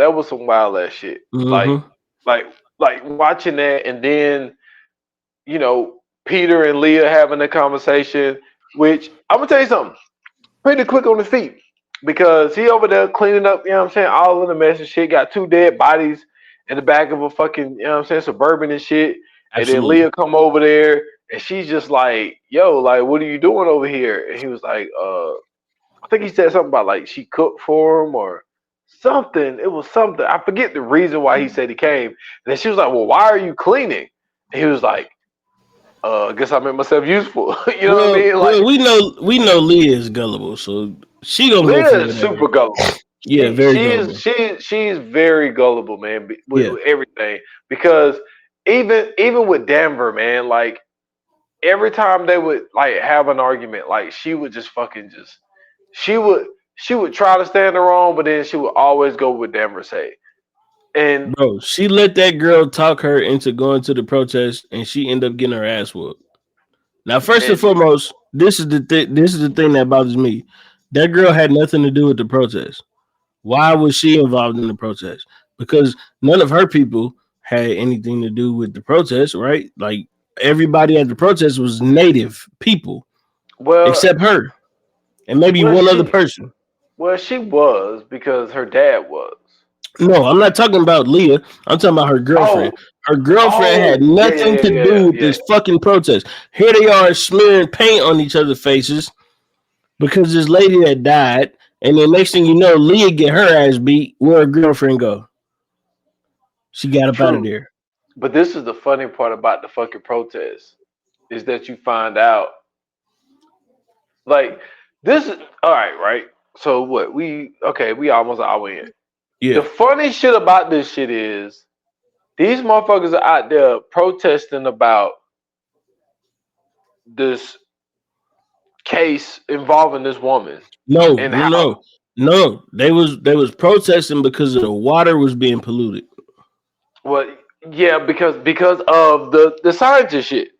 wild ass shit. Mm-hmm. Like watching that, and then you know Peter and Leah having a conversation. Which I'm gonna tell you something. Pretty quick on his feet. Because he over there cleaning up, you know what I'm saying, all of the mess and shit. Got 2 dead bodies in the back of a fucking, you know what I'm saying, Suburban and shit. Absolutely. And then Leah come over there and she's just like, yo, like, what are you doing over here? And he was like, I think he said something about like she cooked for him or something. It was something. I forget the reason why he said he came. And then she was like, well, why are you cleaning? And he was like, I guess I made myself useful. You know what I mean? Like, we know Leah is gullible, so she gonna Leah go is super gullible. Yeah, gullible. She's very gullible, man, with everything. Because even with Denver, man, like every time they would like have an argument, like she would just she would try to stand her own, but then she would always go with Denver's say. And bro, she let that girl talk her into going to the protest, and she ended up getting her ass whooped. Now, first and foremost, this is the thing that bothers me. That girl had nothing to do with the protest. Why was she involved in the protest? Because none of her people had anything to do with the protest, right? Like everybody at the protest was native people, except her, and maybe one other person. Well, she was because her dad was. No, I'm not talking about Leah. I'm talking about her girlfriend. Her girlfriend had nothing to do with this fucking protest. Here they are smearing paint on each other's faces because this lady that died, and then next thing you know, Leah get her ass beat. Where her girlfriend go? She got up out of there. But this is the funny part about the fucking protest is that you find out like this is all right, right? So what we almost an hour in. Yeah. The funny shit about this shit is these motherfuckers are out there protesting about this case involving this woman. No, And no. They was protesting because the water was being polluted. Well, yeah, because of the scientist shit.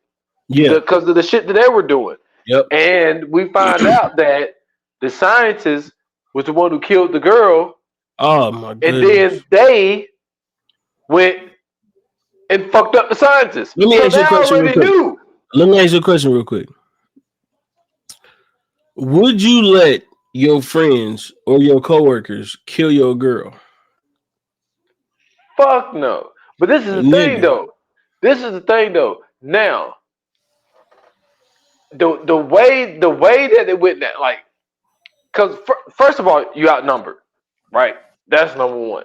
Yeah. Because of the shit that they were doing. Yep. And we find out that the scientist was the one who killed the girl. Oh my goodness. And then they went and fucked up the scientist. Let me ask you a question real quick. Knew. Let me ask you a question real quick. Would you let your friends or your coworkers kill your girl? Fuck no. But this is the thing though. Now, the way that they went that, like, because first of all, you outnumbered, right? That's number one.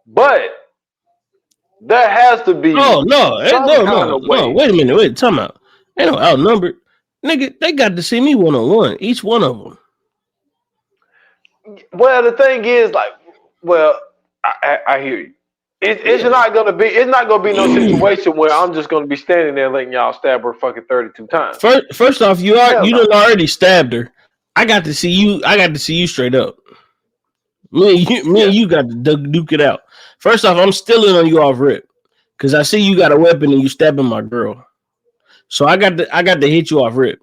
But there has to be. No. Wait a minute. Time out. They don't outnumbered. Nigga, they got to see me one-on-one. Each one of them. Well, the thing is, like, I hear you. It's not gonna be no situation where I'm just gonna be standing there letting y'all stab her fucking 32 times. First off, you done already stabbed her. I got to see you straight up. Me and you got to duke it out. First off, I'm stealing on you off rip because I see you got a weapon and you stabbing my girl. So I got to hit you off rip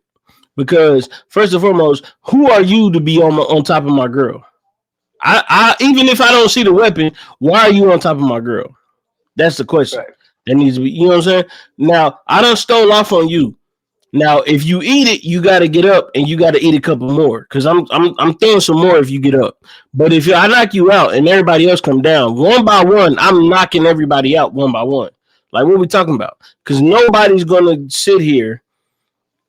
because first and foremost, who are you to be on top of my girl? I even if I don't see the weapon, why are you on top of my girl? That's the question. Right. That needs to be, you know what I'm saying? Now, I done stole off on you. Now, if you eat it, you got to get up and you got to eat a couple more because I'm throwing some more if you get up. But if I knock you out and everybody else come down one by one, I'm knocking everybody out one by one. Like, what are we talking about? Because nobody's going to sit here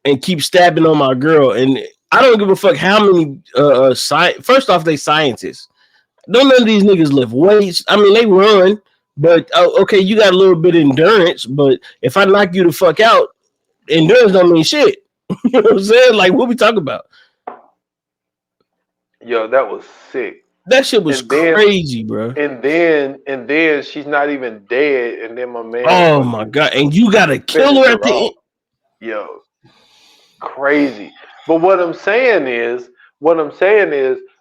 and keep stabbing on my girl. And I don't give a fuck how many first off, they scientists. None of these niggas lift weights. I mean, they run, but okay, you got a little bit of endurance. But if I knock you the fuck out, endurance don't mean shit. You know what I'm saying? Like, what we talking about? Yo, that was sick. That shit was crazy, bro. And then she's not even dead. And then my man. Oh my god! And you gotta kill her at the end. Yo, crazy. But what I'm saying is,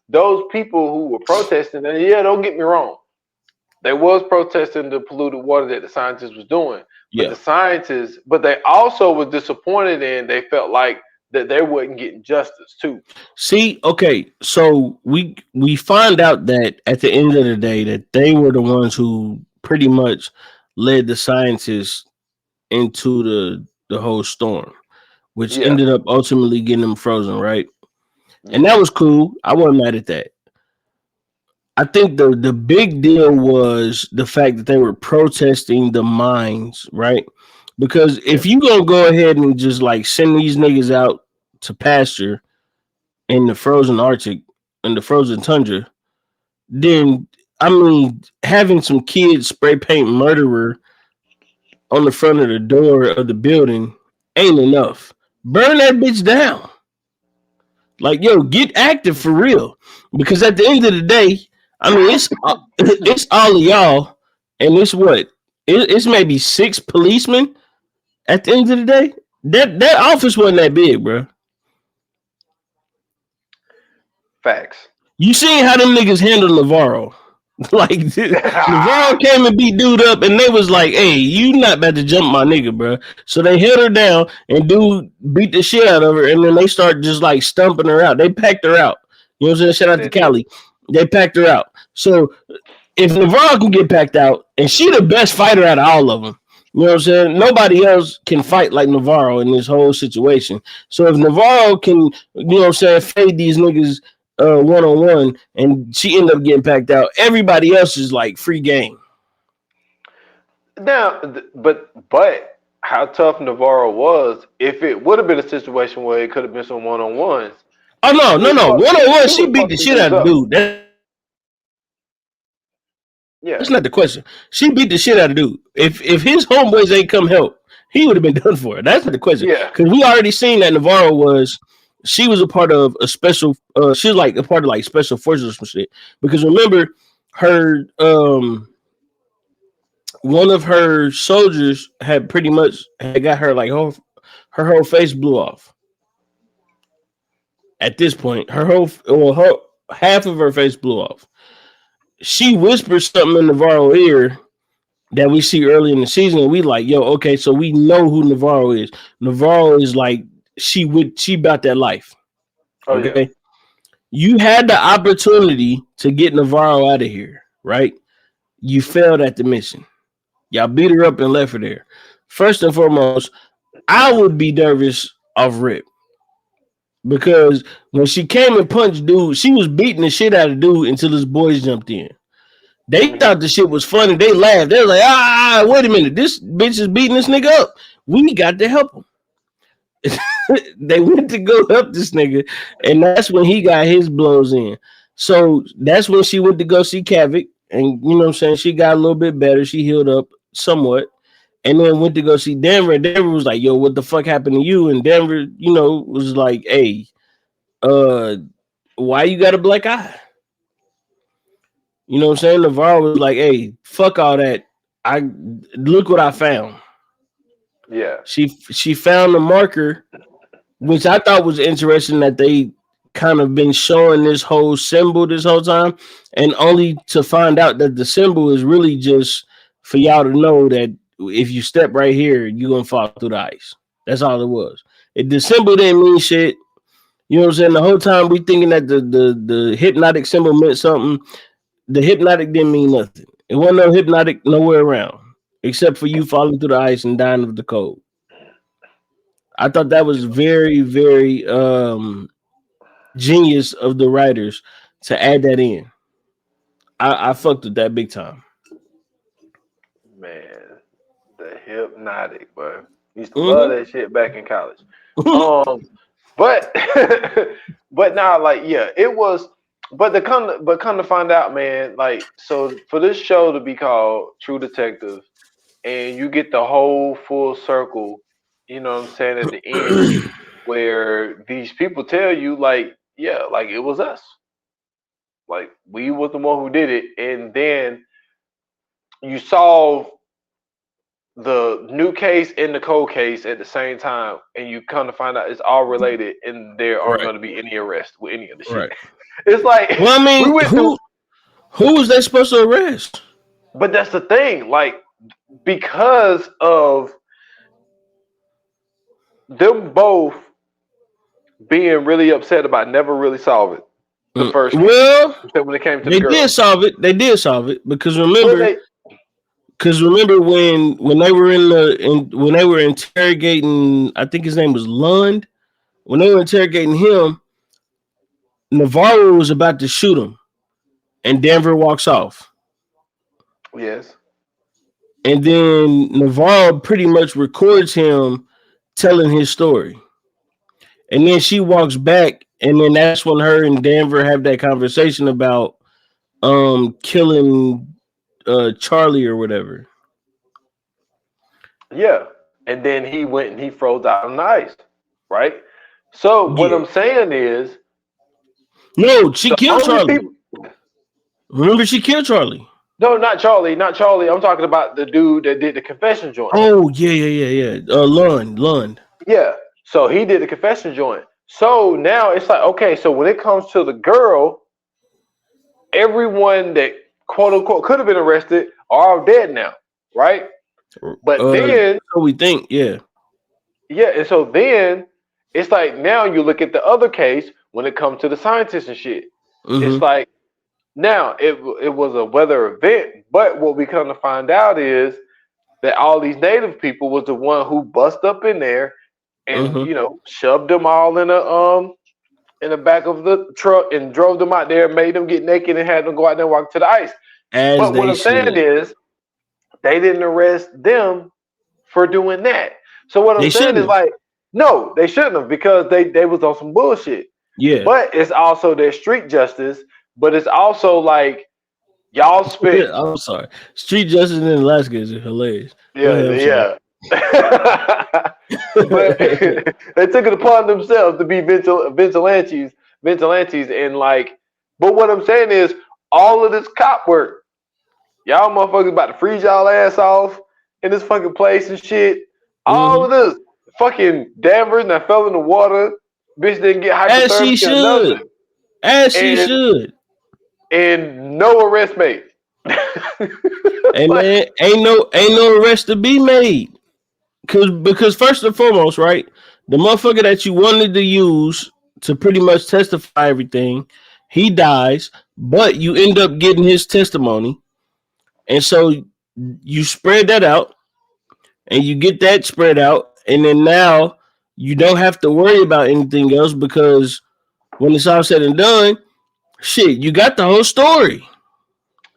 those people who were protesting, and yeah, don't get me wrong, they was protesting the polluted water that the scientists was doing. But they also was disappointed and they felt like that they wasn't getting justice too. See, okay, so we find out that at the end of the day that they were the ones who pretty much led the scientists into the whole storm, which ended up ultimately getting them frozen, right? And that was cool. I wasn't mad at that. I think the big deal was the fact that they were protesting the mines, right? Because if you gonna go ahead and just like send these niggas out to pasture in the frozen Arctic and the frozen tundra, then I mean having some kids spray paint murderer on the front of the door of the building ain't enough. Burn that bitch down. Like, yo, get active for real. Because at the end of the day, I mean, it's all of y'all, and it's what? It's maybe 6 policemen at the end of the day. That office wasn't that big, bro. Facts. You seen how them niggas handle Navarro. Like, Navarro came and beat dude up, and they was like, hey, you not about to jump my nigga, bro. So they held her down, and dude beat the shit out of her, and then they start just like stumping her out. They packed her out. You know what I'm saying? Shout out to Cali. They packed her out. So if Navarro can get packed out, and she the best fighter out of all of them, you know what I'm saying? Nobody else can fight like Navarro in this whole situation. So if Navarro can, you know what I'm saying, fade these niggas one-on-one, and she ended up getting packed out, everybody else is like free game. Now, but how tough Navarro was, if it would have been a situation where it could have been some one-on-ones. Oh, no. One-on-one, she beat the shit out of the dude. Yeah. That's not the question. She beat the shit out of dude. If his homeboys ain't come help, he would have been done for. That's not the question. Yeah. Because we already seen that Navarro was a part of a special. She was like a part of like special forces or some shit. Because remember, her one of her soldiers had pretty much had got her like her whole face blew off. At this point, her half of her face blew off. She whispered something in Navarro's ear that we see early in the season, and we like, yo, okay, so we know who Navarro is. Navarro is like she about that life. Okay, Yeah. You had the opportunity to get Navarro out of here, right? You failed at the mission. Y'all beat her up and left her there. First and foremost, I would be nervous off rip. Because when she came and punched dude, she was beating the shit out of dude until his boys jumped in. They thought the shit was funny. They laughed. They were like, wait a minute. This bitch is beating this nigga up. We got to help him. They went to go help this nigga, and that's when he got his blows in. So that's when she went to go see Kavik, and you know what I'm saying? She got a little bit better. She healed up somewhat. And then went to go see Denver. Denver was like, yo, what the fuck happened to you? And Denver, was like, hey, why you got a black eye? You know what I'm saying? Navarro was like, hey, fuck all that. Look what I found. Yeah. She found the marker, which I thought was interesting that they kind of been showing this whole symbol this whole time, and only to find out that the symbol is really just for y'all to know that if you step right here, you're gonna fall through the ice. That's all it was. The symbol didn't mean shit. You know what I'm saying? The whole time we thinking that the hypnotic symbol meant something. The hypnotic didn't mean nothing. It wasn't no hypnotic nowhere around, except for you falling through the ice and dying of the cold. I thought that was very, very genius of the writers to add that in. I fucked with that big time. Man, the hypnotic, bro. Used to love that shit back in college. But now, like, yeah, it was. But come to find out, man, like, so for this show to be called True Detective, and you get the whole full circle, you know what I'm saying, at the end, where these people tell you, like, yeah, like it was us, like we was the one who did it, and then you solve the new case and the cold case at the same time, and you come to find out it's all related, and there aren't going to be any arrest with any of the shit. Right. It's like, well, I mean, who was they supposed to arrest? But that's the thing, like, because of them both being really upset about never really solving the first. Well, when it came to they did solve it. They did solve it because remember. Because remember when they were interrogating, I think his name was Lund. When they were interrogating him, Navarro was about to shoot him, and Denver walks off. Yes. And then Navarro pretty much records him telling his story, and then she walks back, and then that's when her and Denver have that conversation about killing Charlie or whatever. Yeah, and then he went and he froze out on the ice, right? So what I'm saying is, no, she killed Charlie. Remember, she killed Charlie. No, not Charlie. I'm talking about the dude that did the confession joint. Oh yeah. Lund. Yeah. So he did the confession joint. So now it's like, okay, so when it comes to the girl, everyone that quote unquote could have been arrested are all dead now, right? But then we think, yeah. And so then it's like now you look at the other case when it comes to the scientists and shit. Mm-hmm. It's like now it was a weather event, but what we come to find out is that all these native people was the one who bust up in there and shoved them all in the back of the truck and drove them out there, made them get naked and had them go out there and walk to the ice. But what I'm saying is they didn't arrest them for doing that. So what I'm saying is like, no, they shouldn't have, because they was on some bullshit. Yeah. But it's also their street justice. But it's also like Y'all spent I'm sorry. Street Justice in Alaska is hilarious. Go ahead, but they took it upon themselves to be vigilantes, and like. But what I'm saying is, all of this cop work, y'all motherfuckers about to freeze y'all ass off in this fucking place and shit. All of this fucking Danvers that fell in the water, bitch didn't get As she hypothermia or should. nothing. As she should. And no arrest made. Hey man, ain't no arrest to be made. Because first and foremost, right, the motherfucker that you wanted to use to pretty much testify everything, he dies, but you end up getting his testimony. And so you spread that out and you get that spread out. And then now you don't have to worry about anything else because when it's all said and done, shit, you got the whole story.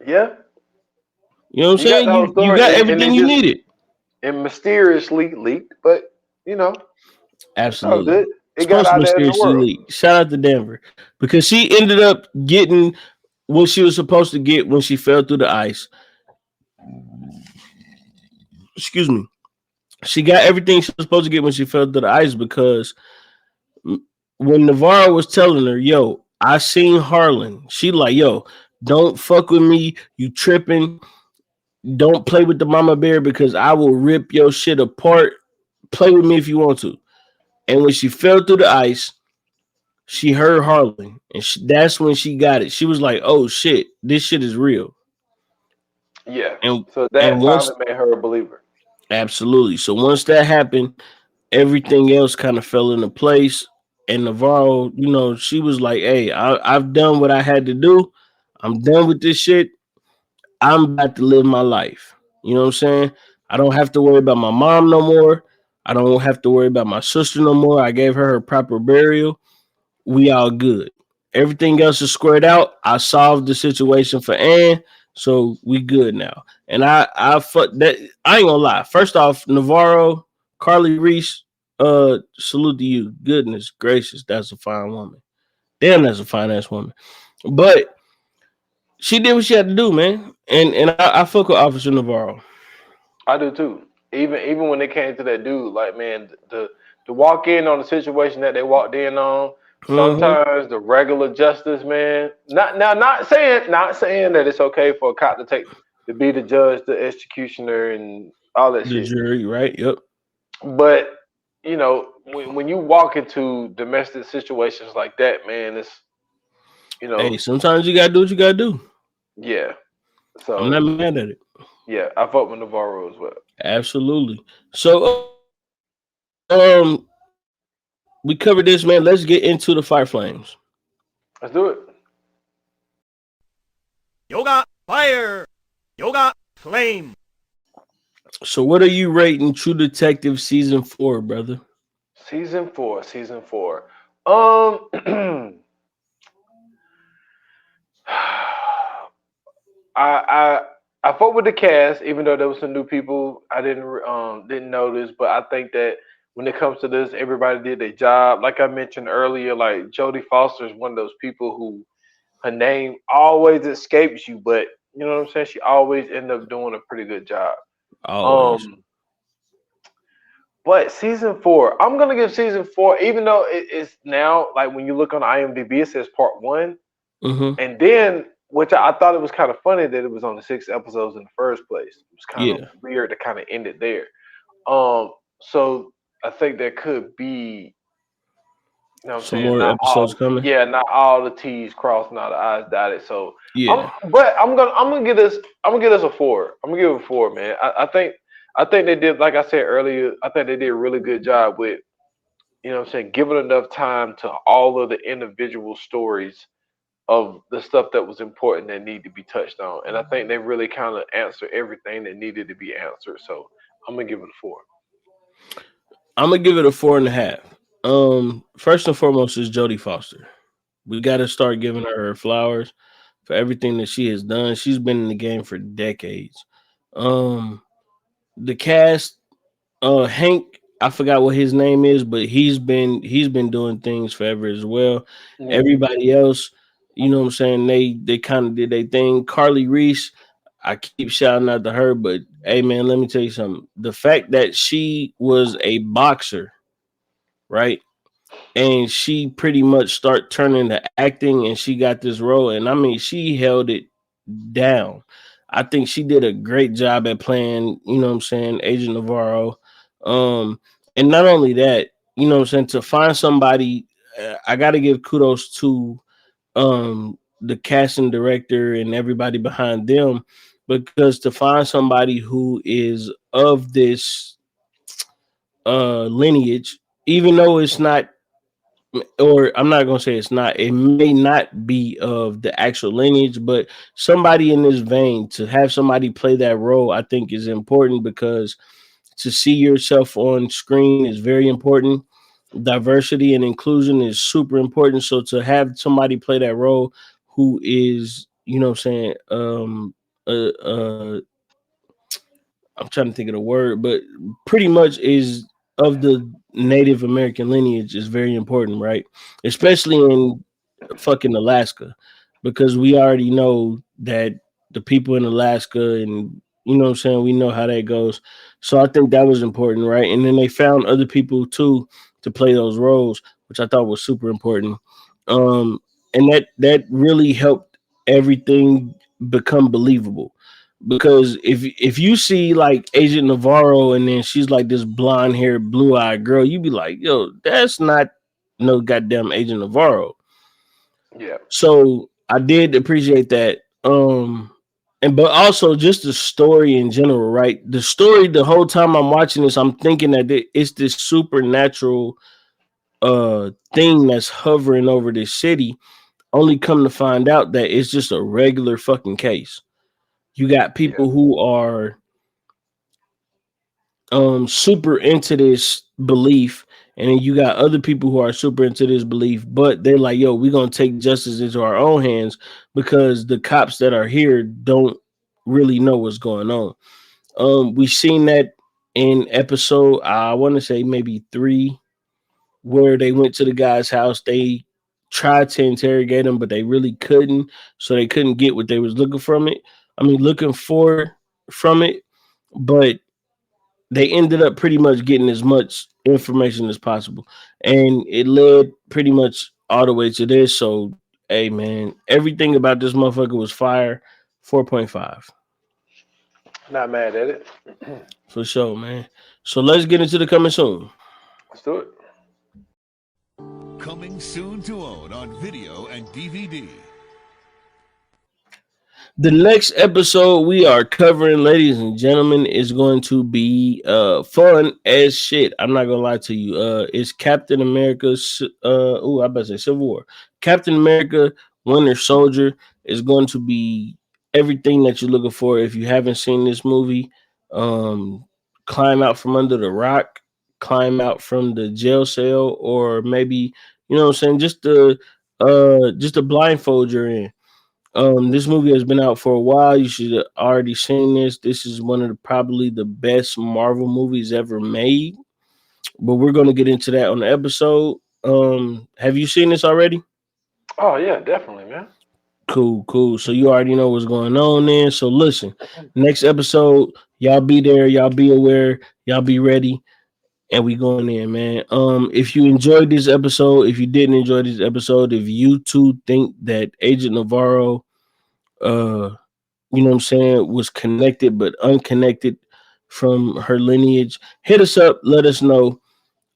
Yeah. You know what I'm saying? You got everything you needed. And mysteriously leaked, but you know. Absolutely. It got out there in the world. Leaked. Shout out to Denver. Because she ended up getting what she was supposed to get when she fell through the ice. Excuse me. She got everything she was supposed to get when she fell through the ice because when Navarro was telling her, yo, I seen Harlan. She like, yo, don't fuck with me. You tripping. Don't play with the mama bear because I will rip your shit apart. Play with me if you want to. And when she fell through the ice, she heard Harlan. And that's when she got it. She was like, oh shit, this shit is real. Yeah. And so that finally made her a believer. Absolutely. So once that happened, everything else kind of fell into place. And Navarro, you know, she was like, hey, I've done what I had to do. I'm done with this shit. I'm about to live my life. You know what I'm saying? I don't have to worry about my mom no more. I don't have to worry about my sister no more. I gave her proper burial. We all good. Everything else is squared out. I solved the situation for Ann, so we good now. And I fuck that. I ain't gonna lie. First off, Navarro, Carly Reese, salute to you. Goodness gracious, that's a fine woman. Damn, that's a fine ass woman. But she did what she had to do, man. And I fuck with Officer Navarro. I do too. Even when they came to that dude, like man, to walk in on the situation that they walked in on. Sometimes the regular justice, man. Not saying that it's okay for a cop to be the judge, the executioner, and all that shit. The jury, right? Yep. But you know, when you walk into domestic situations like that, man, it's Hey, sometimes you gotta do what you gotta do. Yeah. So I'm not mad at it. Yeah, I fuck with Navarro as well. Absolutely. So we covered this, man. Let's get into the Fire Flames. Let's do it. Yoga Fire. Yoga Flame. So what are you rating True Detective season 4, brother? Season 4. I fought with the cast, even though there was some new people I didn't notice, but I think that when it comes to this, everybody did their job. Like I mentioned earlier, like Jodie Foster is one of those people who her name always escapes you, but you know what I'm saying? She always ends up doing a pretty good job. Always. But season 4, I'm gonna give season 4, even though it's now like when you look on IMDb, it says part 1, and then which I thought it was kind of funny that it was on the 6 episodes in the first place. It was kind of weird to kind of end it there. So I think there could be, you know what I'm some saying? more episodes coming. Yeah, not all the T's crossed, not the I's dotted. So yeah, I'm gonna give this a 4. I'm gonna give it a 4, man. I think they did, like I said earlier, I think they did a really good job with, you know what I'm saying, giving enough time to all of the individual stories of the stuff that was important that need to be touched on. And I think they really kind of answered everything that needed to be answered. So I'm gonna give it a 4. I'm gonna give it a 4.5. First and foremost is Jodie Foster. We gotta start giving her flowers for everything that she has done. She's been in the game for decades. The cast, Hank, I forgot what his name is, but he's been doing things forever as well. Everybody else, You know what I'm saying? They kind of did their thing. Carly Reese, I keep shouting out to her, but hey man, let me tell you something. The fact that she was a boxer, right? And she pretty much start turning to acting and she got this role. And I mean, she held it down. I think she did a great job at playing, you know what I'm saying, Agent Navarro. Um, and not only that, you know what I'm saying, to find somebody, I got to give kudos to the casting director and everybody behind them, because to find somebody who is of this lineage, even though it's not, or I'm not gonna say it's not, it may not be of the actual lineage, but somebody in this vein, to have somebody play that role, I think is important, because to see yourself on screen is very important. Diversity and inclusion is super important. So to have somebody play that role who is, you know what I'm saying, uh, uh I'm trying to think of the word, but pretty much is of the Native American lineage is very important, right? Especially in fucking Alaska, because we already know that the people in Alaska, and you know what I'm saying, we know how that goes. So I think that was important, right? And then they found other people too to play those roles, which I thought was super important. Um, and that really helped everything become believable, because if you see like Agent Navarro and then she's like this blonde haired, blue eyed girl, you'd be like, yo, that's not no goddamn Agent Navarro. Yeah. So I did appreciate that. And but also just the story in general, right? The story, the whole time I'm watching this, I'm thinking that it's this supernatural thing that's hovering over this city. Only come to find out that it's just a regular fucking case. You got Yeah. people who are super into this belief, and then you got other people who are super into this belief, but they're like, yo, we're gonna take justice into our own hands, because the cops that are here don't really know what's going on. We've seen that in episode, I want to say maybe 3, where they went to the guy's house. They tried to interrogate him, but they really couldn't, so they couldn't get what they was looking from it. I mean, looking for from it, but they ended up pretty much getting as much information as possible, and it led pretty much all the way to this. So hey man, everything about this motherfucker was fire. 4.5 Not mad at it. for sure, man. So let's get into the coming soon. Let's do it. Coming soon to own on video and DVD. The next episode we are covering, ladies and gentlemen, is going to be fun as shit. I'm not gonna lie to you. It's Captain America's I better say Civil War. Captain America Winter Soldier is going to be everything that you're looking for. If you haven't seen this movie, climb out from under the rock, climb out from the jail cell, or maybe, you know what I'm saying, just to blindfold you're in. This movie has been out for a while. You should have already seen this. This is one of probably the best Marvel movies ever made. But we're gonna get into that on the episode. Have you seen this already? Oh yeah, definitely, man. Cool, cool. So you already know what's going on then. So listen, next episode, y'all be there, y'all be aware, y'all be ready, and we going in, man. If you enjoyed this episode, if you didn't enjoy this episode, if you too think that Agent Navarro you know what I'm saying, was connected but unconnected from her lineage, hit us up, let us know.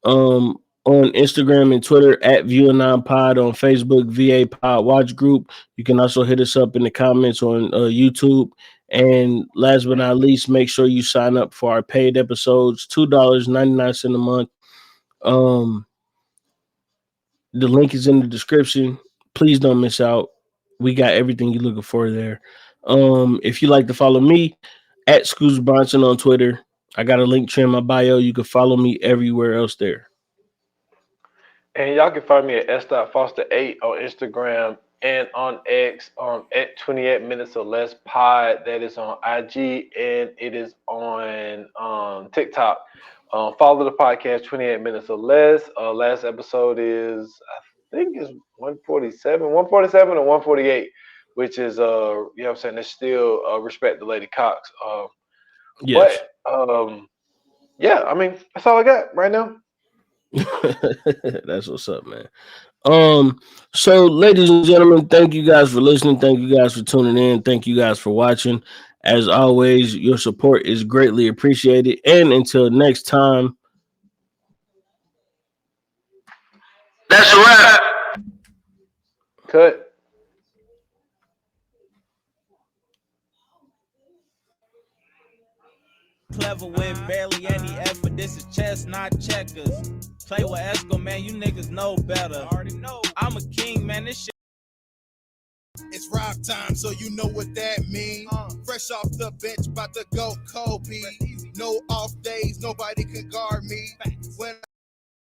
On Instagram and Twitter at ViewAnon Pod, on Facebook, VA Pod Watch Group. You can also hit us up in the comments on YouTube. And last but not least, make sure you sign up for our paid episodes, $2.99 a month. Um, the link is in the description. Please don't miss out. We got everything you're looking for there. If you like to follow me at Scoots Bronson on Twitter, I got a link tree in my bio. You can follow me everywhere else there. And y'all can find me at s.foster8 on Instagram and on X at 28 minutes or less pod. That is on IG and it is on TikTok. Follow the podcast 28 minutes or less. Last episode is, I think it's 147 or 148, which is you know what I'm saying, it's still respect to Lady Cox. Yes. But yeah, I mean, that's all I got right now. That's what's up, man. So ladies and gentlemen, thank you guys for listening. Thank you guys for tuning in. Thank you guys for watching. As always, your support is greatly appreciated. And until next time, that's a wrap. Cut. Clever with barely any effort. This is chess, not checkers. Play with Esco, man. You niggas know better. I already know. I'm a king, man. This shit. It's rock time, so you know what that means. Fresh off the bench, about to go Kobe. No off days, nobody can guard me. When